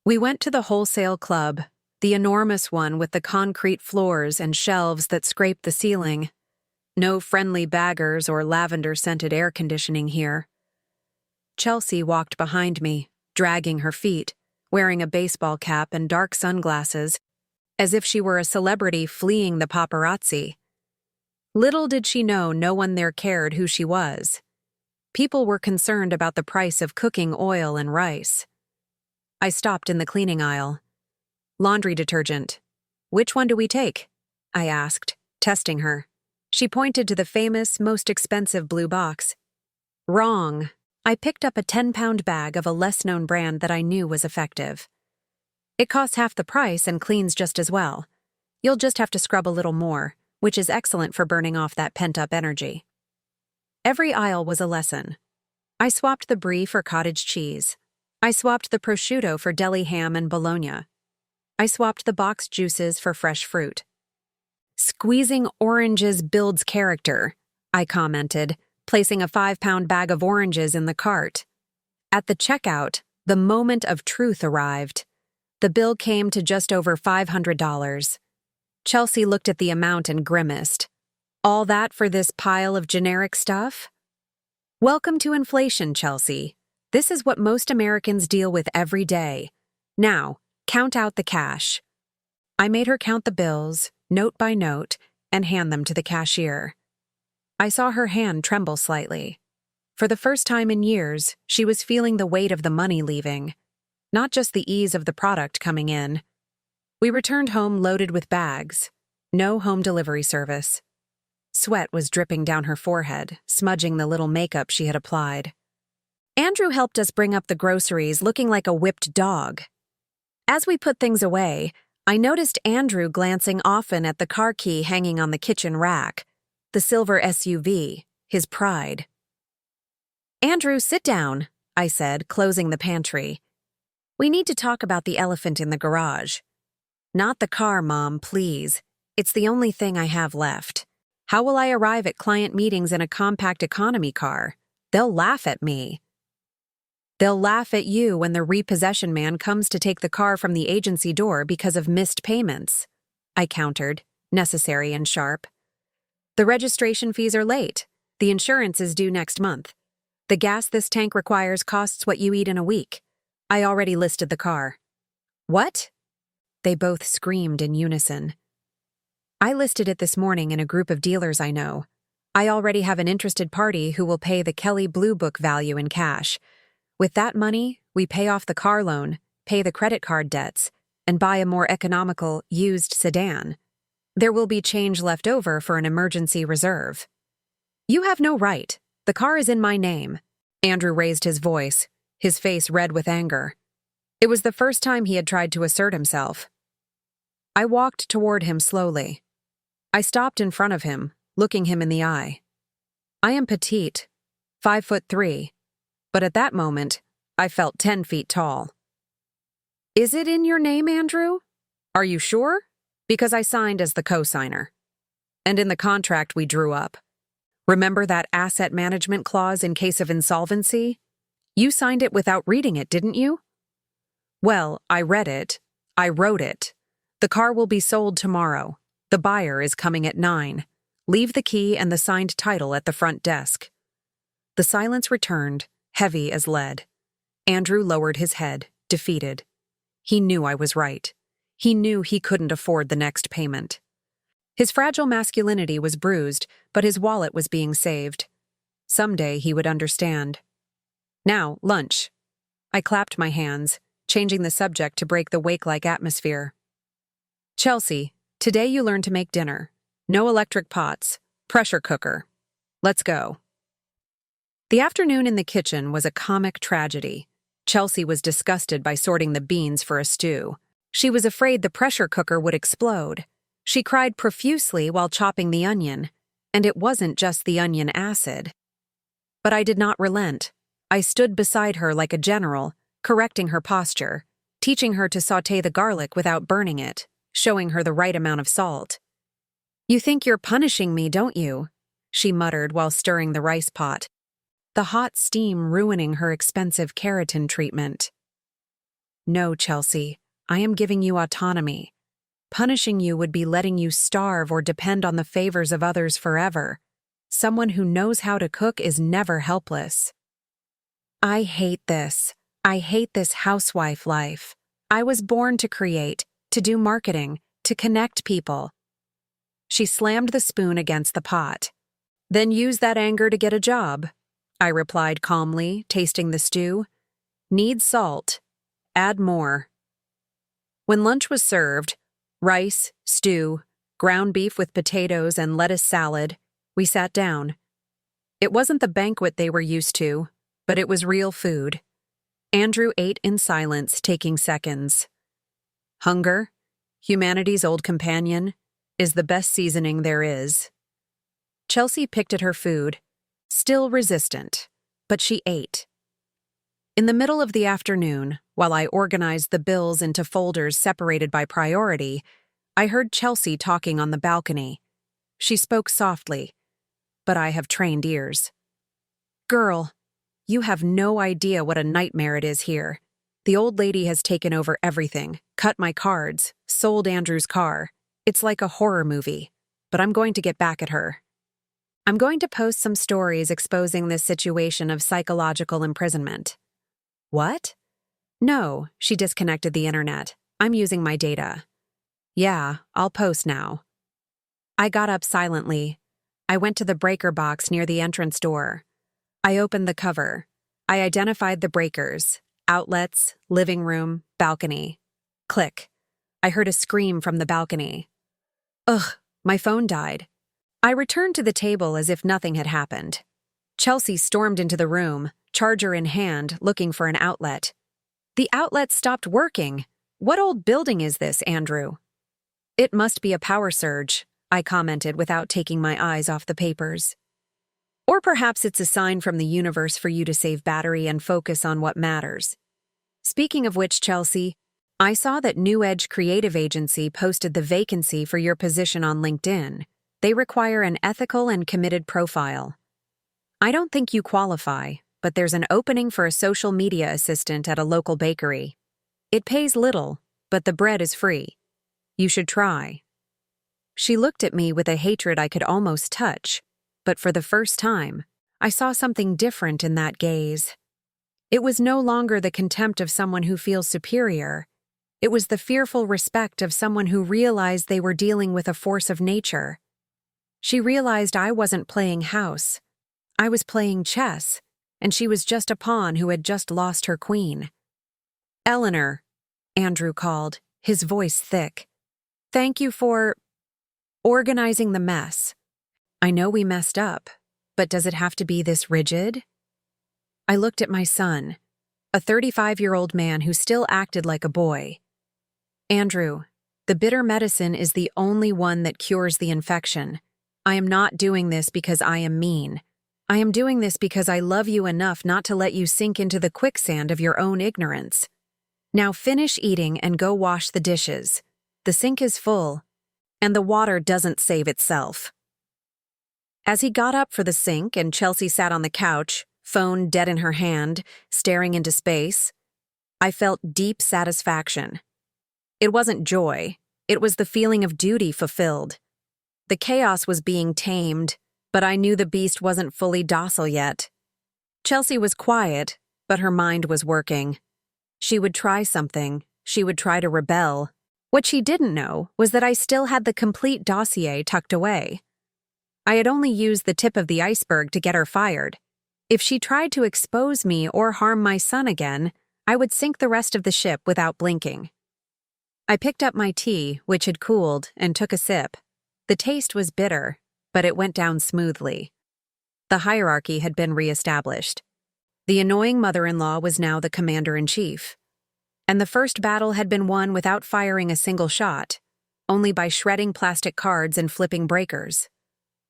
We went to the wholesale club, the enormous one with the concrete floors and shelves that scrape the ceiling. No friendly baggers or lavender-scented air conditioning here. Chelsea walked behind me, dragging her feet, wearing a baseball cap and dark sunglasses, as if she were a celebrity fleeing the paparazzi. Little did she know no one there cared who she was. People were concerned about the price of cooking oil and rice. I stopped in the cleaning aisle. Laundry detergent. Which one do we take? I asked, testing her. She pointed to the famous, most expensive blue box. Wrong. I picked up a 10-pound bag of a less-known brand that I knew was effective. It costs half the price and cleans just as well. You'll just have to scrub a little more, which is excellent for burning off that pent-up energy. Every aisle was a lesson. I swapped the brie for cottage cheese. I swapped the prosciutto for deli ham and bologna. I swapped the boxed juices for fresh fruit. Squeezing oranges builds character, I commented, placing a 5-pound bag of oranges in the cart. At the checkout, the moment of truth arrived. The bill came to just over $500. Chelsea looked at the amount and grimaced. All that for this pile of generic stuff? Welcome to inflation, Chelsea. This is what most Americans deal with every day. Now, count out the cash. I made her count the bills, note by note, and hand them to the cashier. I saw her hand tremble slightly. For the first time in years, she was feeling the weight of the money leaving, not just the ease of the product coming in. We returned home loaded with bags. No home delivery service. Sweat was dripping down her forehead, smudging the little makeup she had applied. Andrew helped us bring up the groceries looking like a whipped dog. As we put things away, I noticed Andrew glancing often at the car key hanging on the kitchen rack. The silver SUV, his pride. Andrew, sit down, I said, closing the pantry. We need to talk about the elephant in the garage. Not the car, Mom, please. It's the only thing I have left. How will I arrive at client meetings in a compact economy car? They'll laugh at me. They'll laugh at you when the repossession man comes to take the car from the agency door because of missed payments. I countered, necessary and sharp. The registration fees are late. The insurance is due next month. The gas this tank requires costs what you eat in a week. I already listed the car. What? They both screamed in unison. I listed it this morning in a group of dealers I know. I already have an interested party who will pay the Kelly Blue Book value in cash. With that money, we pay off the car loan, pay the credit card debts, and buy a more economical, used sedan. There will be change left over for an emergency reserve. You have no right. The car is in my name. Andrew raised his voice, his face red with anger. It was the first time he had tried to assert himself. I walked toward him slowly. I stopped in front of him, looking him in the eye. I am petite, 5'3", but at that moment, I felt 10 feet tall. Is it in your name, Andrew? Are you sure? Because I signed as the co-signer. And in the contract we drew up. Remember that asset management clause in case of insolvency? You signed it without reading it, didn't you? Well, I read it. I wrote it. The car will be sold tomorrow. The buyer is coming at 9. Leave the key and the signed title at the front desk." The silence returned, heavy as lead. Andrew lowered his head, defeated. He knew I was right. He knew he couldn't afford the next payment. His fragile masculinity was bruised, but his wallet was being saved. Someday he would understand. "Now, lunch." I clapped my hands, changing the subject to break the wake-like atmosphere. "Chelsea, today you learn to make dinner. No electric pots, pressure cooker. Let's go." The afternoon in the kitchen was a comic tragedy. Chelsea was disgusted by sorting the beans for a stew. She was afraid the pressure cooker would explode. She cried profusely while chopping the onion, and it wasn't just the onion acid. But I did not relent. I stood beside her like a general, correcting her posture, teaching her to sauté the garlic without burning it, showing her the right amount of salt. "You think you're punishing me, don't you?" she muttered while stirring the rice pot, the hot steam ruining her expensive keratin treatment. "No, Chelsea, I am giving you autonomy. Punishing you would be letting you starve or depend on the favors of others forever. Someone who knows how to cook is never helpless." I hate this. I hate this housewife life. I was born to create, to do marketing, to connect people. She slammed the spoon against the pot. "Then use that anger to get a job," I replied calmly, tasting the stew. "Need salt. Add more." When lunch was served, rice, stew, ground beef with potatoes and lettuce salad, we sat down. It wasn't the banquet they were used to, but it was real food. Andrew ate in silence, taking seconds. Hunger, humanity's old companion, is the best seasoning there is. Chelsea picked at her food, still resistant, but she ate. In the middle of the afternoon, while I organized the bills into folders separated by priority, I heard Chelsea talking on the balcony. She spoke softly, but I have trained ears. "Girl, you have no idea what a nightmare it is here. The old lady has taken over everything, cut my cards, sold Andrew's car. It's like a horror movie, but I'm going to get back at her. I'm going to post some stories exposing this situation of psychological imprisonment." "What?" "No," she disconnected the internet. "I'm using my data." "Yeah, I'll post now." I got up silently. I went to the breaker box near the entrance door. I opened the cover. I identified the breakers: outlets, living room, balcony. Click. I heard a scream from the balcony. Ugh, my phone died. I returned to the table as if nothing had happened. Chelsea stormed into the room, charger in hand, looking for an outlet. "The outlet stopped working. What old building is this, Andrew?" "It must be a power surge," I commented without taking my eyes off the papers. "Or perhaps it's a sign from the universe for you to save battery and focus on what matters." Speaking of which, Chelsea, I saw that New Edge Creative Agency posted the vacancy for your position on LinkedIn. They require an ethical and committed profile. I don't think you qualify, but there's an opening for a social media assistant at a local bakery. It pays little, but the bread is free. You should try. She looked at me with a hatred I could almost touch, but for the first time, I saw something different in that gaze. It was no longer the contempt of someone who feels superior. It was the fearful respect of someone who realized they were dealing with a force of nature. She realized I wasn't playing house. I was playing chess, and she was just a pawn who had just lost her queen. "Eleanor," Andrew called, his voice thick. "Thank you for organizing the mess. I know we messed up, but does it have to be this rigid?" I looked at my son, a 35-year-old man who still acted like a boy. "Andrew, the bitter medicine is the only one that cures the infection. I am not doing this because I am mean. I am doing this because I love you enough not to let you sink into the quicksand of your own ignorance. Now finish eating and go wash the dishes. The sink is full, and the water doesn't save itself." As he got up for the sink and Chelsea sat on the couch, phone dead in her hand, staring into space, I felt deep satisfaction. It wasn't joy, It was the feeling of duty fulfilled. The chaos was being tamed, but I knew the beast wasn't fully docile yet. Chelsea was quiet, but her mind was working. She would try something. She would try to rebel. What she didn't know was that I still had the complete dossier tucked away. I had only used the tip of the iceberg to get her fired. If she tried to expose me or harm my son again, I would sink the rest of the ship without blinking. I picked up my tea, which had cooled, and took a sip. The taste was bitter, but it went down smoothly. The hierarchy had been reestablished. The annoying mother-in-law was now the commander-in-chief. And the first battle had been won without firing a single shot, only by shredding plastic cards and flipping breakers.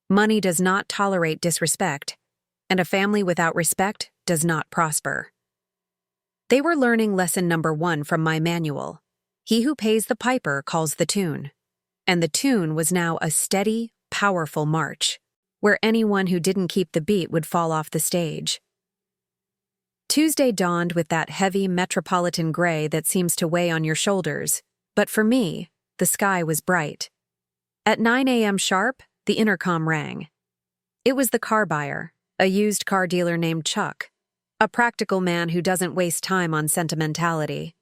Money does not tolerate disrespect, and a family without respect does not prosper. They were learning lesson number 1 from my manual. He who pays the piper calls the tune. And the tune was now a steady, powerful march, where anyone who didn't keep the beat would fall off the stage. Tuesday dawned with that heavy metropolitan gray that seems to weigh on your shoulders, but for me, the sky was bright. At 9 a.m. sharp, the intercom rang. It was the car buyer, a used car dealer named Chuck, a practical man who doesn't waste time on sentimentality.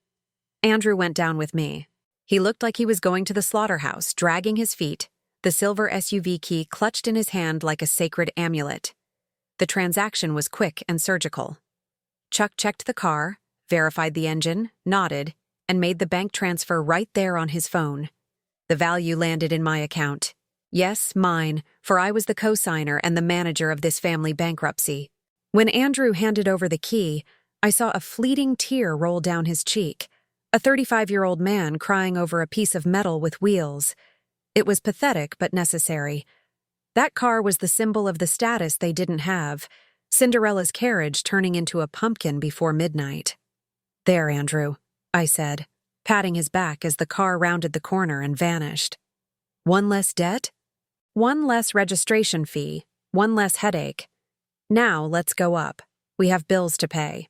Andrew went down with me. He looked like he was going to the slaughterhouse, dragging his feet, the silver SUV key clutched in his hand like a sacred amulet. The transaction was quick and surgical. Chuck checked the car, verified the engine, nodded, and made the bank transfer right there on his phone. The value landed in my account. Yes, mine, for I was the co-signer and the manager of this family bankruptcy. When Andrew handed over the key, I saw a fleeting tear roll down his cheek, a 35-year-old man crying over a piece of metal with wheels. It was pathetic but necessary. That car was the symbol of the status they didn't have, Cinderella's carriage turning into a pumpkin before midnight. "There, Andrew," I said, patting his back as the car rounded the corner and vanished. "One less debt? One less registration fee, one less headache. Now let's go up. We have bills to pay."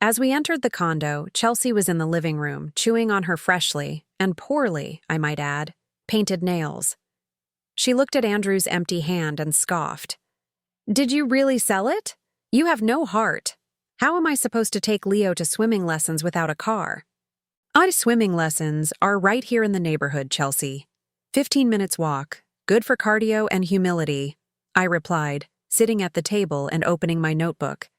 As we entered the condo, Chelsea was in the living room, chewing on her freshly, and poorly, I might add, painted nails. She looked at Andrew's empty hand and scoffed. "Did you really sell it? You have no heart. How am I supposed to take Leo to swimming lessons without a car?" "Our swimming lessons are right here in the neighborhood, Chelsea. 15 minutes walk, good for cardio and humility," I replied, sitting at the table and opening my notebook.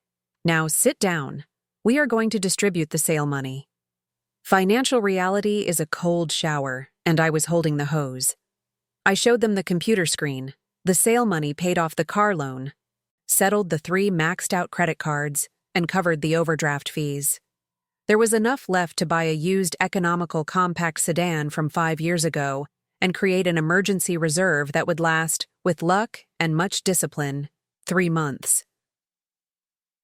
"Now sit down. We are going to distribute the sale money." Financial reality is a cold shower, and I was holding the hose. I showed them the computer screen. The sale money paid off the car loan, settled the 3 maxed-out credit cards, and covered the overdraft fees. There was enough left to buy a used economical compact sedan from 5 years ago and create an emergency reserve that would last, with luck and much discipline, 3 months.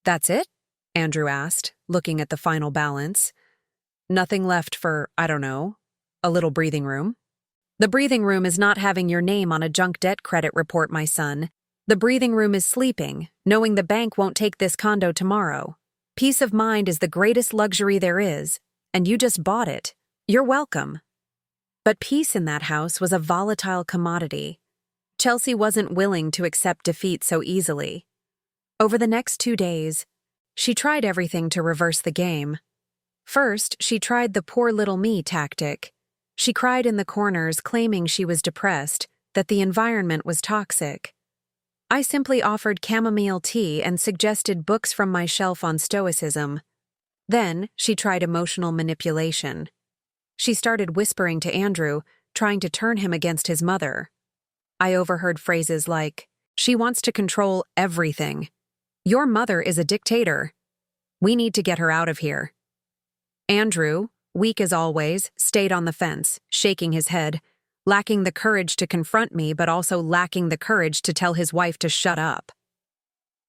"That's it?" Andrew asked, looking at the final balance. "Nothing left for, I don't know, a little breathing room?" "The breathing room is not having your name on a junk debt credit report, my son. The breathing room is sleeping, knowing the bank won't take this condo tomorrow. Peace of mind is the greatest luxury there is, and you just bought it. You're welcome." But peace in that house was a volatile commodity. Chelsea wasn't willing to accept defeat so easily. Over the next 2 days, she tried everything to reverse the game. First, she tried the poor little me tactic. She cried in the corners, claiming she was depressed, that the environment was toxic. I simply offered chamomile tea and suggested books from my shelf on stoicism. Then, she tried emotional manipulation. She started whispering to Andrew, trying to turn him against his mother. I overheard phrases like, "She wants to control everything. Your mother is a dictator. We need to get her out of here." Andrew, weak as always, stayed on the fence, shaking his head, lacking the courage to confront me but also lacking the courage to tell his wife to shut up.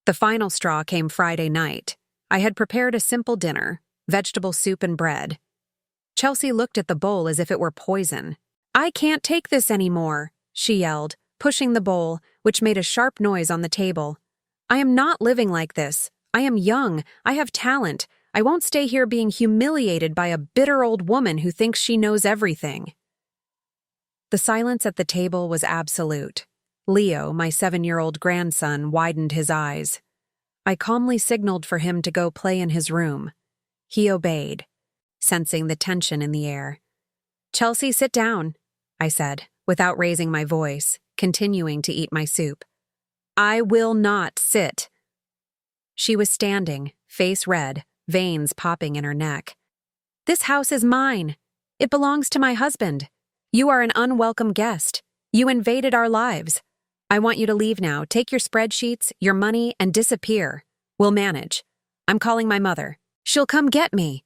The final straw came Friday night. I had prepared a simple dinner, vegetable soup and bread. Chelsea looked at the bowl as if it were poison. "I can't take this anymore," she yelled, pushing the bowl, which made a sharp noise on the table. "I am not living like this. I am young. I have talent. I won't stay here being humiliated by a bitter old woman who thinks she knows everything." The silence at the table was absolute. Leo, my 7-year-old grandson, widened his eyes. I calmly signaled for him to go play in his room. He obeyed, sensing the tension in the air. "Chelsea, sit down," I said, without raising my voice, continuing to eat my soup. "I will not sit." She was standing, face red, veins popping in her neck. "This house is mine. It belongs to my husband. You are an unwelcome guest. You invaded our lives. I want you to leave now. Take your spreadsheets, your money, and disappear. We'll manage. I'm calling my mother. She'll come get me."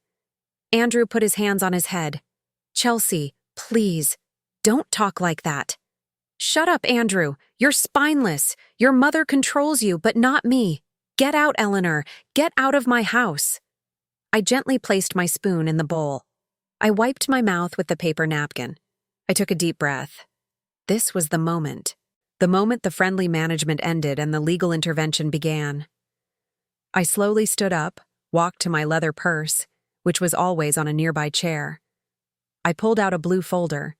Andrew put his hands on his head. "Chelsea, please, don't talk like that." "Shut up, Andrew. You're spineless. Your mother controls you, but not me. Get out, Eleanor. Get out of my house." I gently placed my spoon in the bowl. I wiped my mouth with the paper napkin. I took a deep breath. This was the moment. The moment the friendly management ended and the legal intervention began. I slowly stood up, walked to my leather purse, which was always on a nearby chair. I pulled out a blue folder.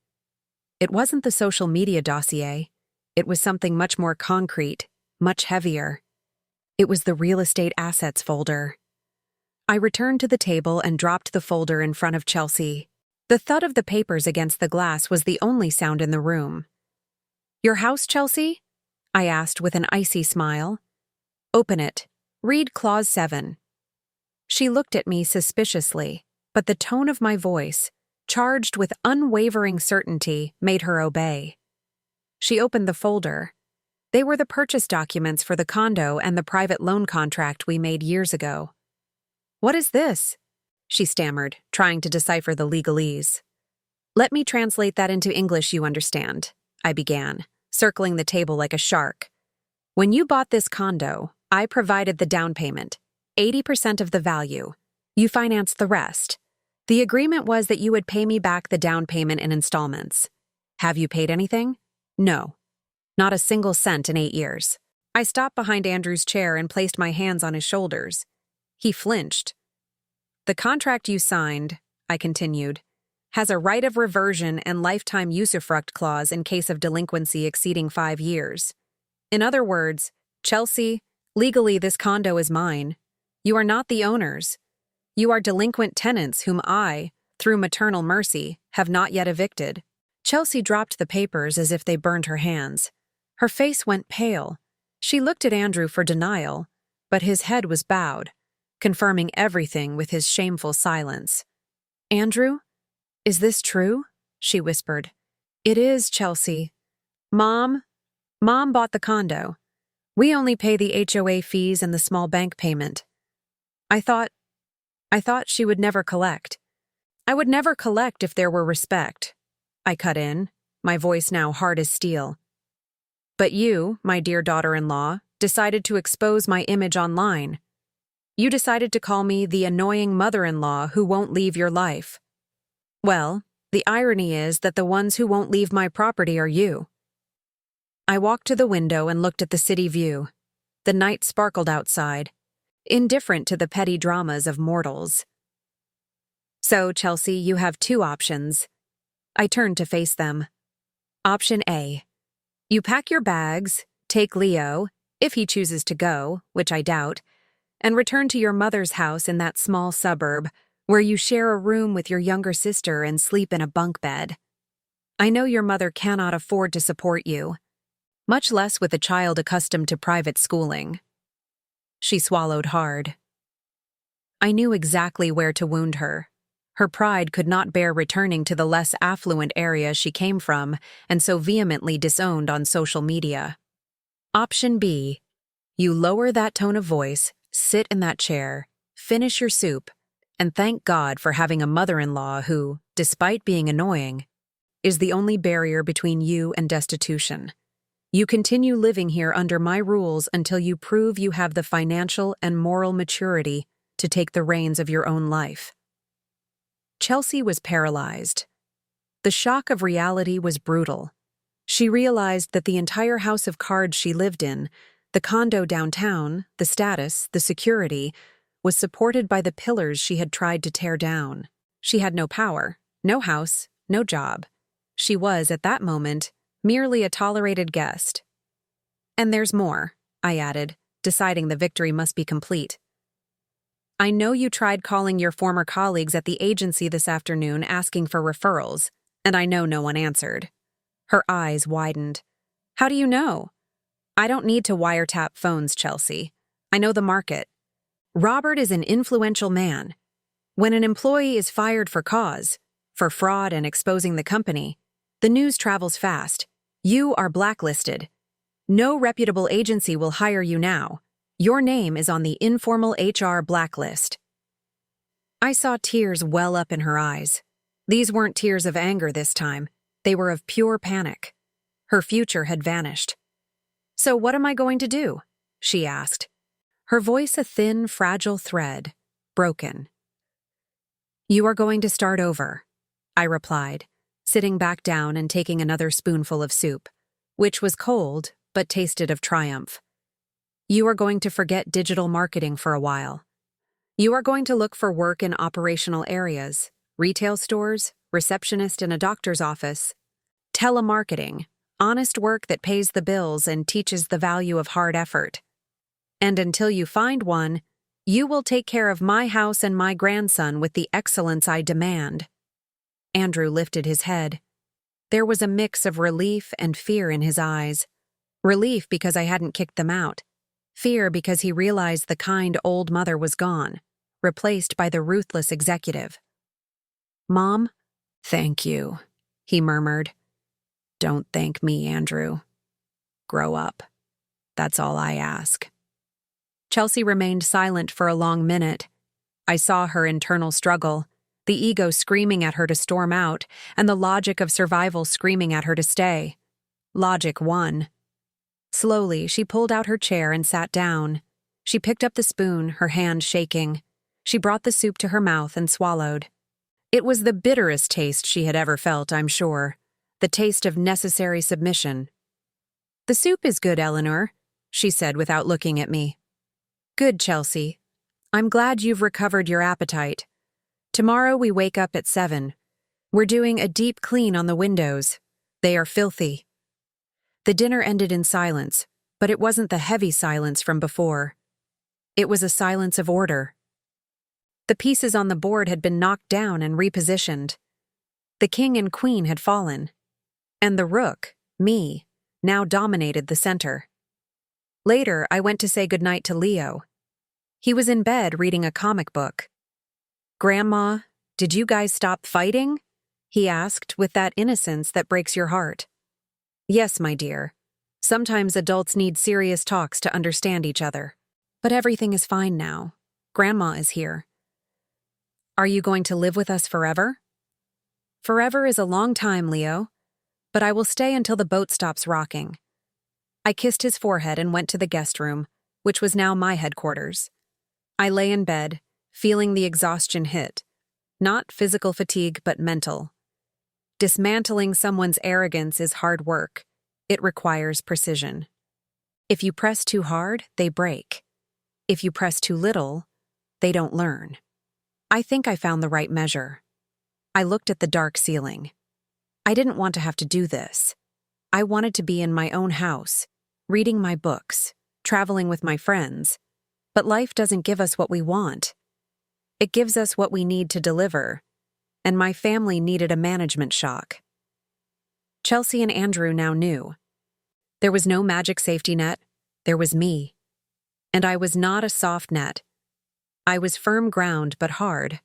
It wasn't the social media dossier. It was something much more concrete, much heavier. It was the real estate assets folder. I returned to the table and dropped the folder in front of Chelsea. The thud of the papers against the glass was the only sound in the room. "Your house, Chelsea?" I asked with an icy smile. "Open it. Read Clause 7. She looked at me suspiciously, but the tone of my voice, charged with unwavering certainty, made her obey. She opened the folder. They were the purchase documents for the condo and the private loan contract we made years ago. "What is this?" she stammered, trying to decipher the legalese. "Let me translate that into English you understand," I began, circling the table like a shark. "When you bought this condo, I provided the down payment, 80% of the value. You financed the rest. The agreement was that you would pay me back the down payment in installments. Have you paid anything? No. Not a single cent in 8 years. I stopped behind Andrew's chair and placed my hands on his shoulders. He flinched. "The contract you signed," I continued, "has a right of reversion and lifetime usufruct clause in case of delinquency exceeding 5 years. In other words, Chelsea, legally this condo is mine. You are not the owners. You are delinquent tenants whom I, through maternal mercy, have not yet evicted." Chelsea dropped the papers as if they burned her hands. Her face went pale. She looked at Andrew for denial, but his head was bowed, confirming everything with his shameful silence. "Andrew, is this true?" she whispered. "It is, Chelsea. Mom bought the condo. We only pay the HOA fees and the small bank payment. I thought she would never collect. I would never collect if there were respect." I cut in, my voice now hard as steel. "But you, my dear daughter-in-law, decided to expose my image online. You decided to call me the annoying mother-in-law who won't leave your life. Well, the irony is that the ones who won't leave my property are you." I walked to the window and looked at the city view. The night sparkled outside, indifferent to the petty dramas of mortals. "So, Chelsea, you have 2 options." I turned to face them. Option A. You pack your bags, take Leo, if he chooses to go, which I doubt, and return to your mother's house in that small suburb, where you share a room with your younger sister and sleep in a bunk bed. I know your mother cannot afford to support you, much less with a child accustomed to private schooling. She swallowed hard. I knew exactly where to wound her. Her pride could not bear returning to the less affluent area she came from and so vehemently disowned on social media. Option B. You lower that tone of voice, sit in that chair, finish your soup, and thank God for having a mother-in-law who, despite being annoying, is the only barrier between you and destitution. You continue living here under my rules until you prove you have the financial and moral maturity to take the reins of your own life. Chelsea was paralyzed. The shock of reality was brutal. She realized that the entire house of cards she lived in, the condo downtown, the status, the security, was supported by the pillars she had tried to tear down. She had no power, no house, no job. She was, at that moment, merely a tolerated guest. And there's more, I added, deciding the victory must be complete. I know you tried calling your former colleagues at the agency this afternoon asking for referrals, and I know no one answered. Her eyes widened. How do you know? I don't need to wiretap phones, Chelsea. I know the market. Robert is an influential man. When an employee is fired for cause, for fraud and exposing the company, the news travels fast. You are blacklisted. No reputable agency will hire you now. Your name is on the informal HR blacklist. I saw tears well up in her eyes. These weren't tears of anger this time. They were of pure panic. Her future had vanished. So what am I going to do? She asked, her voice a thin, fragile thread, broken. You are going to start over, I replied, sitting back down and taking another spoonful of soup, which was cold but tasted of triumph. You are going to forget digital marketing for a while. You are going to look for work in operational areas, retail stores, receptionist in a doctor's office, telemarketing, honest work that pays the bills and teaches the value of hard effort. And until you find one, you will take care of my house and my grandson with the excellence I demand. Andrew lifted his head. There was a mix of relief and fear in his eyes. Relief because I hadn't kicked them out. Fear because he realized the kind old mother was gone, replaced by the ruthless executive. Mom, thank you, he murmured. Don't thank me, Andrew. Grow up. That's all I ask. Chelsea remained silent for a long minute. I saw her internal struggle, the ego screaming at her to storm out, and the logic of survival screaming at her to stay. Logic won. Slowly, she pulled out her chair and sat down. She picked up the spoon, her hand shaking. She brought the soup to her mouth and swallowed. It was the bitterest taste she had ever felt, I'm sure. The taste of necessary submission. The soup is good, Eleanor, she said without looking at me. Good, Chelsea. I'm glad you've recovered your appetite. Tomorrow we wake up at 7. We're doing a deep clean on the windows. They are filthy. The dinner ended in silence, but it wasn't the heavy silence from before. It was a silence of order. The pieces on the board had been knocked down and repositioned. The king and queen had fallen. And the rook, me, now dominated the center. Later, I went to say goodnight to Leo. He was in bed reading a comic book. Grandma, did you guys stop fighting? He asked with that innocence that breaks your heart. Yes, my dear. Sometimes adults need serious talks to understand each other. But everything is fine now. Grandma is here. Are you going to live with us forever? Forever is a long time, Leo. But I will stay until the boat stops rocking. I kissed his forehead and went to the guest room, which was now my headquarters. I lay in bed, feeling the exhaustion hit. Not physical fatigue, but mental. Dismantling someone's arrogance is hard work. It requires precision. If you press too hard, they break. If you press too little, they don't learn. I think I found the right measure. I looked at the dark ceiling. I didn't want to have to do this. I wanted to be in my own house, reading my books, traveling with my friends. But life doesn't give us what we want. It gives us what we need to deliver. And my family needed a management shock. Chelsea and Andrew now knew. There was no magic safety net. There was me. And I was not a soft net. I was firm ground but hard.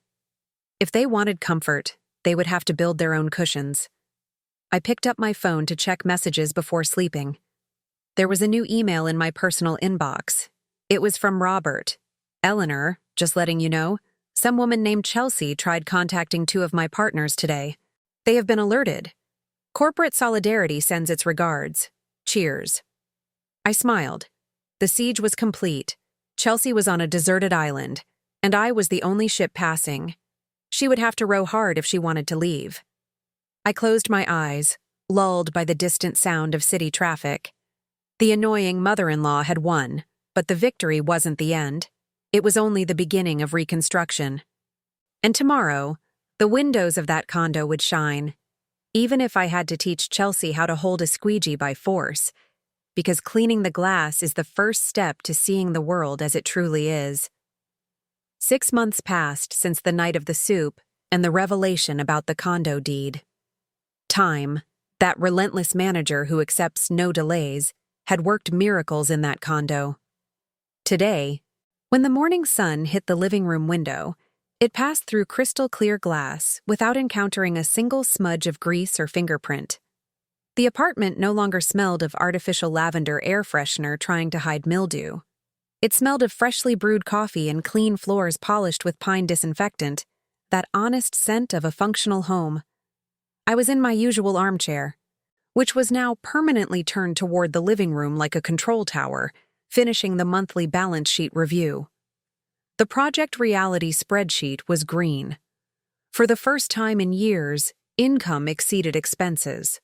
If they wanted comfort, they would have to build their own cushions. I picked up my phone to check messages before sleeping. There was a new email in my personal inbox. It was from Robert. Eleanor, just letting you know, some woman named Chelsea tried contacting 2 of my partners today. They have been alerted. Corporate solidarity sends its regards. Cheers. I smiled. The siege was complete. Chelsea was on a deserted island, and I was the only ship passing. She would have to row hard if she wanted to leave. I closed my eyes, lulled by the distant sound of city traffic. The annoying mother-in-law had won, but the victory wasn't the end. It was only the beginning of reconstruction. And tomorrow, the windows of that condo would shine. even if I had to teach Chelsea how to hold a squeegee by force, because cleaning the glass is the first step to seeing the world as it truly is. 6 months passed since the night of the soup and the revelation about the condo deed. Time, that relentless manager who accepts no delays, had worked miracles in that condo. Today, when the morning sun hit the living room window, it passed through crystal-clear glass without encountering a single smudge of grease or fingerprint. The apartment no longer smelled of artificial lavender air freshener trying to hide mildew. It smelled of freshly brewed coffee and clean floors polished with pine disinfectant, that honest scent of a functional home. I was in my usual armchair, which was now permanently turned toward the living room like a control tower, finishing the monthly balance sheet review. The project reality spreadsheet was green. For the first time in years, income exceeded expenses.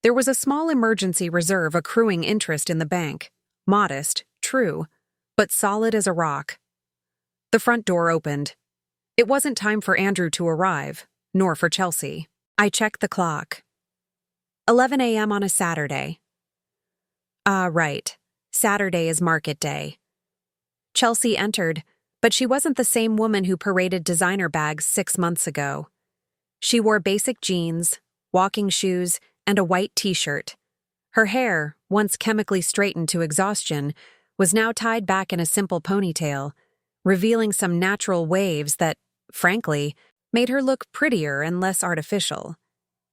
There was a small emergency reserve accruing interest in the bank, modest, true, but solid as a rock. The front door opened. It wasn't time for Andrew to arrive, nor for Chelsea. I checked the clock. 11 a.m. on a Saturday. Right. Saturday is market day. Chelsea entered, but she wasn't the same woman who paraded designer bags 6 months ago. She wore basic jeans, walking shoes, and a white t-shirt. Her hair, once chemically straightened to exhaustion, was now tied back in a simple ponytail, revealing some natural waves that, frankly, made her look prettier and less artificial.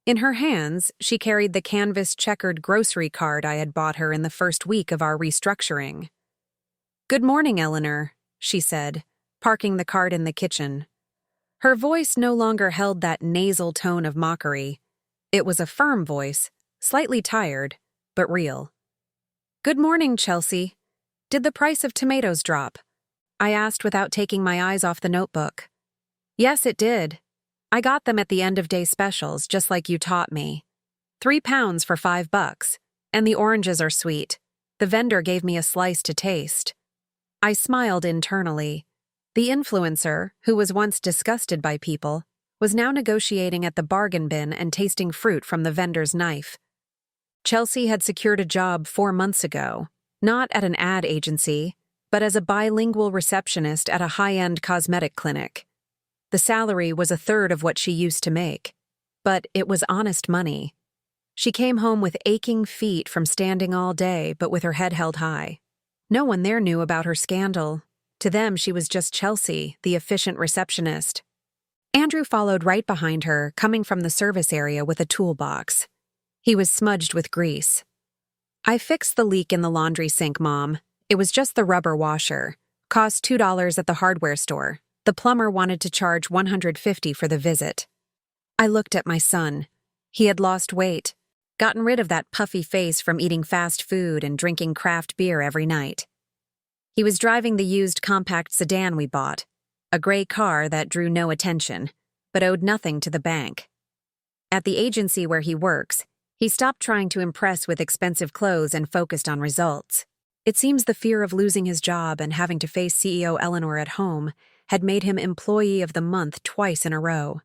In her hands, she carried the canvas checkered grocery card I had bought her in the first week of our restructuring. "Good morning, Eleanor," she said, parking the cart in the kitchen. Her voice no longer held that nasal tone of mockery. It was a firm voice, slightly tired, but real. "Good morning, Chelsea. Did the price of tomatoes drop?" I asked without taking my eyes off the notebook. "Yes, it did. I got them at the end-of-day specials, just like you taught me. 3 pounds for $5, and the oranges are sweet. The vendor gave me a slice to taste." I smiled internally. The influencer, who was once disgusted by people, was now negotiating at the bargain bin and tasting fruit from the vendor's knife. Chelsea had secured a job 4 months ago, not at an ad agency, but as a bilingual receptionist at a high-end cosmetic clinic. The salary was a third of what she used to make, but it was honest money. She came home with aching feet from standing all day, but with her head held high. No one there knew about her scandal. To them, she was just Chelsea, the efficient receptionist. Andrew followed right behind her, coming from the service area with a toolbox. He was smudged with grease. "I fixed the leak in the laundry sink, Mom. It was just the rubber washer. Cost $2 at the hardware store. The plumber wanted to charge $150 for the visit." I looked at my son. He had lost weight, gotten rid of that puffy face from eating fast food and drinking craft beer every night. He was driving the used compact sedan we bought, a gray car that drew no attention, but owed nothing to the bank. At the agency where he works, he stopped trying to impress with expensive clothes and focused on results. It seems the fear of losing his job and having to face CEO Eleanor at home had made him Employee of the Month twice in a row.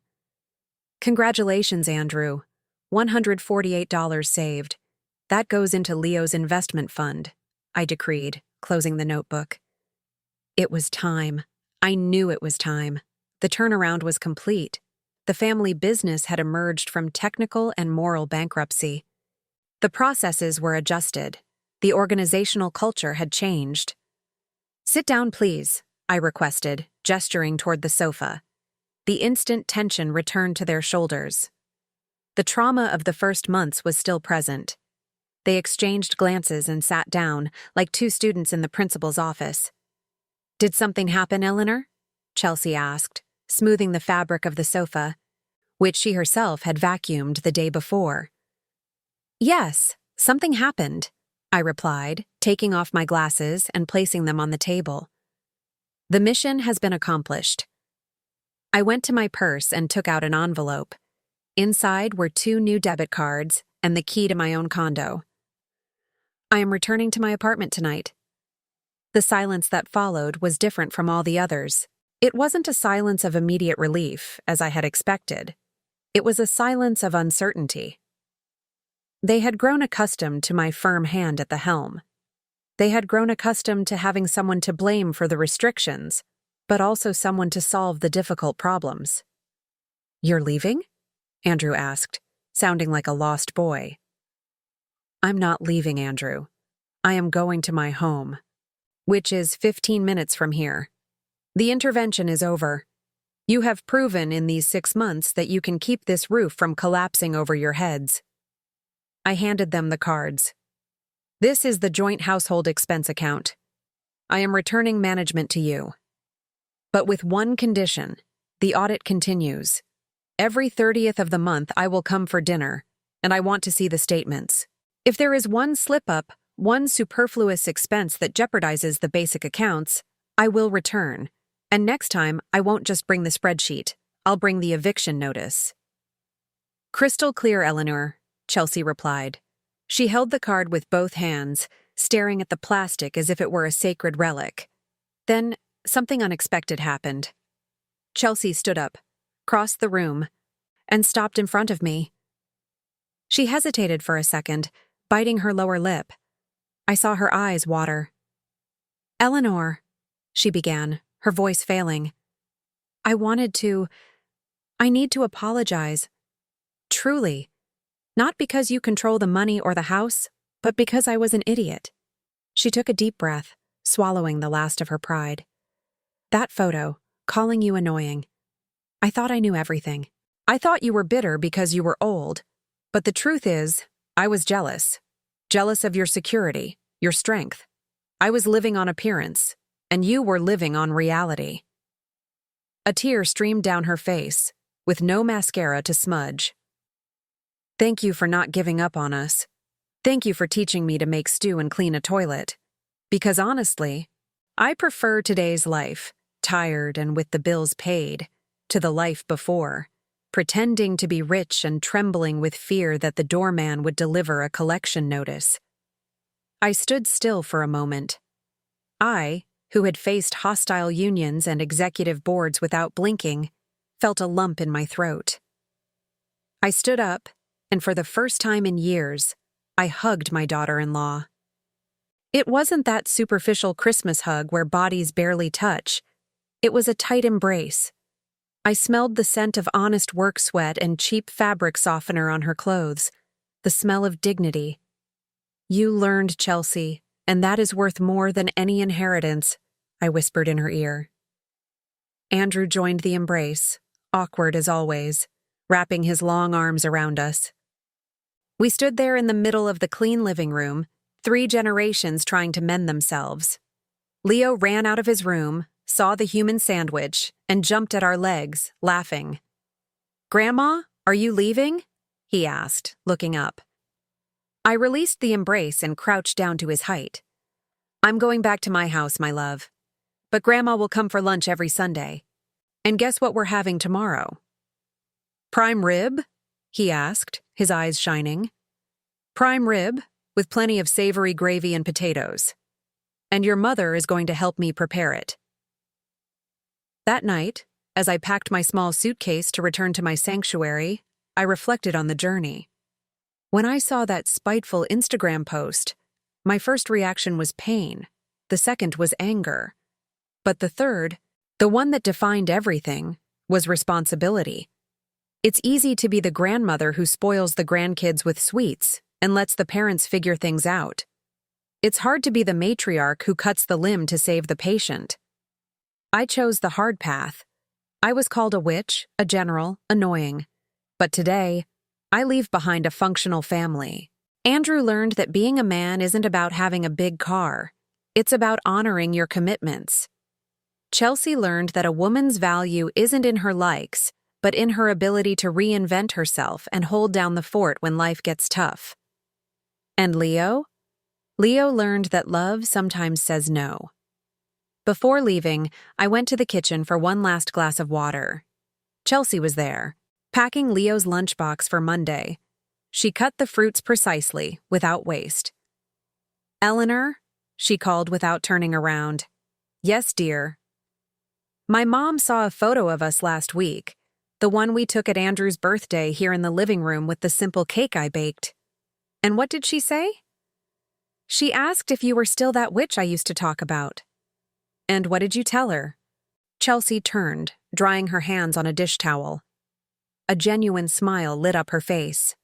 "Congratulations, Andrew. $148 saved. That goes into Leo's investment fund," I decreed, closing the notebook. It was time. I knew it was time. The turnaround was complete. The family business had emerged from technical and moral bankruptcy. The processes were adjusted. The organizational culture had changed. "Sit down, please," I requested, gesturing toward the sofa. The instant tension returned to their shoulders. The trauma of the first months was still present. They exchanged glances and sat down, like 2 students in the principal's office. "Did something happen, Eleanor?" Chelsea asked, smoothing the fabric of the sofa, which she herself had vacuumed the day before. "Yes, something happened," I replied, taking off my glasses and placing them on the table. "The mission has been accomplished." I went to my purse and took out an envelope. Inside were 2 new debit cards and the key to my own condo. "I am returning to my apartment tonight." The silence that followed was different from all the others. It wasn't a silence of immediate relief, as I had expected. It was a silence of uncertainty. They had grown accustomed to my firm hand at the helm. They had grown accustomed to having someone to blame for the restrictions, but also someone to solve the difficult problems. "You're leaving?" Andrew asked, sounding like a lost boy. "I'm not leaving, Andrew. I am going to my home, which is 15 minutes from here. The intervention is over. You have proven in these 6 months that you can keep this roof from collapsing over your heads." I handed them the cards. "This is the joint household expense account. I am returning management to you. But with one condition, the audit continues. Every 30th of the month I will come for dinner, and I want to see the statements. If there is one slip-up, one superfluous expense that jeopardizes the basic accounts, I will return. And next time, I won't just bring the spreadsheet. I'll bring the eviction notice." "Crystal clear, Eleanor," Chelsea replied. She held the card with both hands, staring at the plastic as if it were a sacred relic. Then, something unexpected happened. Chelsea stood up, crossed the room, and stopped in front of me. She hesitated for a second, biting her lower lip. I saw her eyes water. "Eleanor," she began, her voice failing. I need to apologize. Truly. Not because you control the money or the house, but because I was an idiot." She took a deep breath, swallowing the last of her pride. "That photo, calling you annoying. I thought I knew everything. I thought you were bitter because you were old. But the truth is, I was jealous. Jealous of your security, your strength. I was living on appearance, and you were living on reality." A tear streamed down her face, with no mascara to smudge. "Thank you for not giving up on us. Thank you for teaching me to make stew and clean a toilet. Because honestly, I prefer today's life, tired and with the bills paid, to the life before, pretending to be rich and trembling with fear that the doorman would deliver a collection notice." I stood still for a moment. I, who had faced hostile unions and executive boards without blinking, felt a lump in my throat. I stood up, and for the first time in years, I hugged my daughter-in-law. It wasn't that superficial Christmas hug where bodies barely touch. It was a tight embrace. I smelled the scent of honest work sweat and cheap fabric softener on her clothes, the smell of dignity. "You learned, Chelsea, and that is worth more than any inheritance," I whispered in her ear. Andrew joined the embrace, awkward as always, wrapping his long arms around us. We stood there in the middle of the clean living room, 3 generations trying to mend themselves. Leo ran out of his room, saw the human sandwich, and jumped at our legs, laughing. "Grandma, are you leaving?" he asked, looking up. I released the embrace and crouched down to his height. "I'm going back to my house, my love. But Grandma will come for lunch every Sunday. And guess what we're having tomorrow?" "Prime rib?" he asked, his eyes shining. "Prime rib, with plenty of savory gravy and potatoes. And your mother is going to help me prepare it." That night, as I packed my small suitcase to return to my sanctuary, I reflected on the journey. When I saw that spiteful Instagram post, my first reaction was pain, the second was anger. But the third, the one that defined everything, was responsibility. It's easy to be the grandmother who spoils the grandkids with sweets and lets the parents figure things out. It's hard to be the matriarch who cuts the limb to save the patient. I chose the hard path. I was called a witch, a general, annoying. But today, I leave behind a functional family. Andrew learned that being a man isn't about having a big car. It's about honoring your commitments. Chelsea learned that a woman's value isn't in her likes, but in her ability to reinvent herself and hold down the fort when life gets tough. And Leo? Leo learned that love sometimes says no. Before leaving, I went to the kitchen for one last glass of water. Chelsea was there, packing Leo's lunchbox for Monday. She cut the fruits precisely, without waste. "Eleanor?" she called without turning around. "Yes, dear." "My mom saw a photo of us last week. The one we took at Andrew's birthday here in the living room with the simple cake I baked. And what did she say? She asked if you were still that witch I used to talk about. And what did you tell her? Chelsea turned, drying her hands on a dish towel. A genuine smile lit up her face.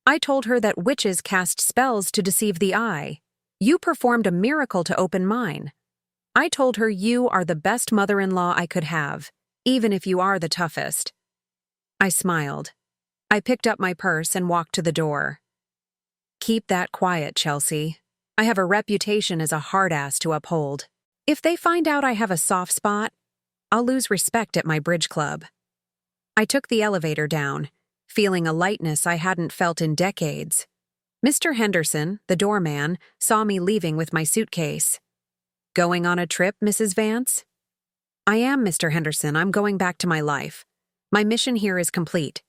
I told her that witches cast spells to deceive the eye. You performed a miracle to open mine. I told her you are the best mother-in-law I could have, even if you are the toughest. I smiled. I picked up my purse and walked to the door. Keep that quiet, Chelsea. I have a reputation as a hard-ass to uphold. If they find out I have a soft spot, I'll lose respect at my bridge club. I took the elevator down, feeling a lightness I hadn't felt in decades. Mr. Henderson, the doorman, saw me leaving with my suitcase. Going on a trip, Mrs. Vance? I am, Mr. Henderson. I'm going back to my life. My mission here is complete.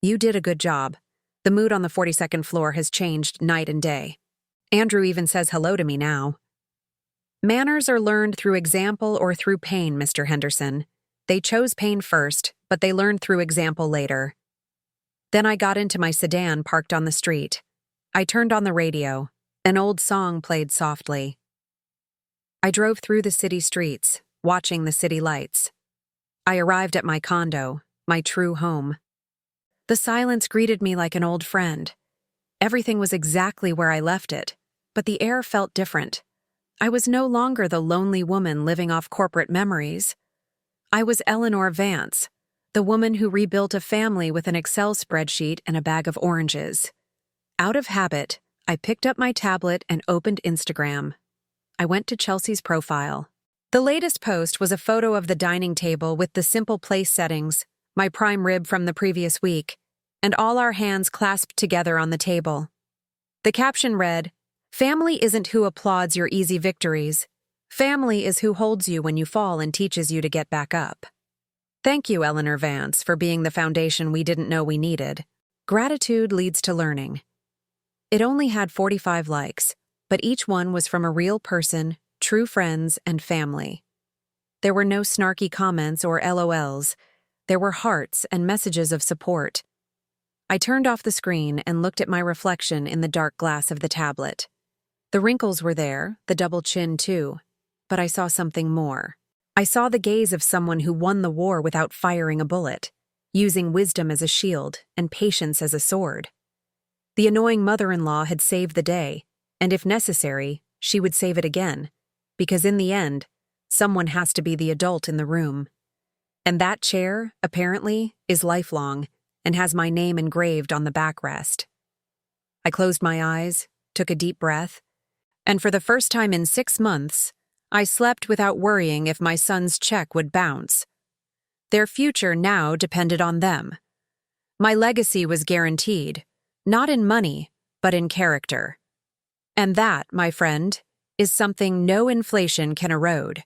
You did a good job. The mood on the 42nd floor has changed night and day. Andrew even says hello to me now. Manners are learned through example or through pain, Mr. Henderson. They chose pain first, but they learned through example later. Then I got into my sedan parked on the street. I turned on the radio. An old song played softly. I drove through the city streets, watching the city lights. I arrived at my condo, my true home. The silence greeted me like an old friend. Everything was exactly where I left it, but the air felt different. I was no longer the lonely woman living off corporate memories. I was Eleanor Vance, the woman who rebuilt a family with an Excel spreadsheet and a bag of oranges. Out of habit, I picked up my tablet and opened Instagram. I went to Chelsea's profile. The latest post was a photo of the dining table with the simple place settings, my prime rib from the previous week, and all our hands clasped together on the table. The caption read, "Family isn't who applauds your easy victories. Family is who holds you when you fall and teaches you to get back up." Thank you, Eleanor Vance, for being the foundation we didn't know we needed. Gratitude leads to learning. It only had 45 likes, but each one was from a real person, true friends, and family. There were no snarky comments or LOLs. There were hearts and messages of support. I turned off the screen and looked at my reflection in the dark glass of the tablet. The wrinkles were there, the double chin too, but I saw something more. I saw the gaze of someone who won the war without firing a bullet, using wisdom as a shield and patience as a sword. The annoying mother-in-law had saved the day, and if necessary, she would save it again, because in the end, someone has to be the adult in the room. And that chair, apparently, is lifelong and has my name engraved on the backrest. I closed my eyes, took a deep breath, and for the first time in 6 months, I slept without worrying if my son's check would bounce. Their future now depended on them. My legacy was guaranteed, not in money, but in character. And that, my friend, is something no inflation can erode.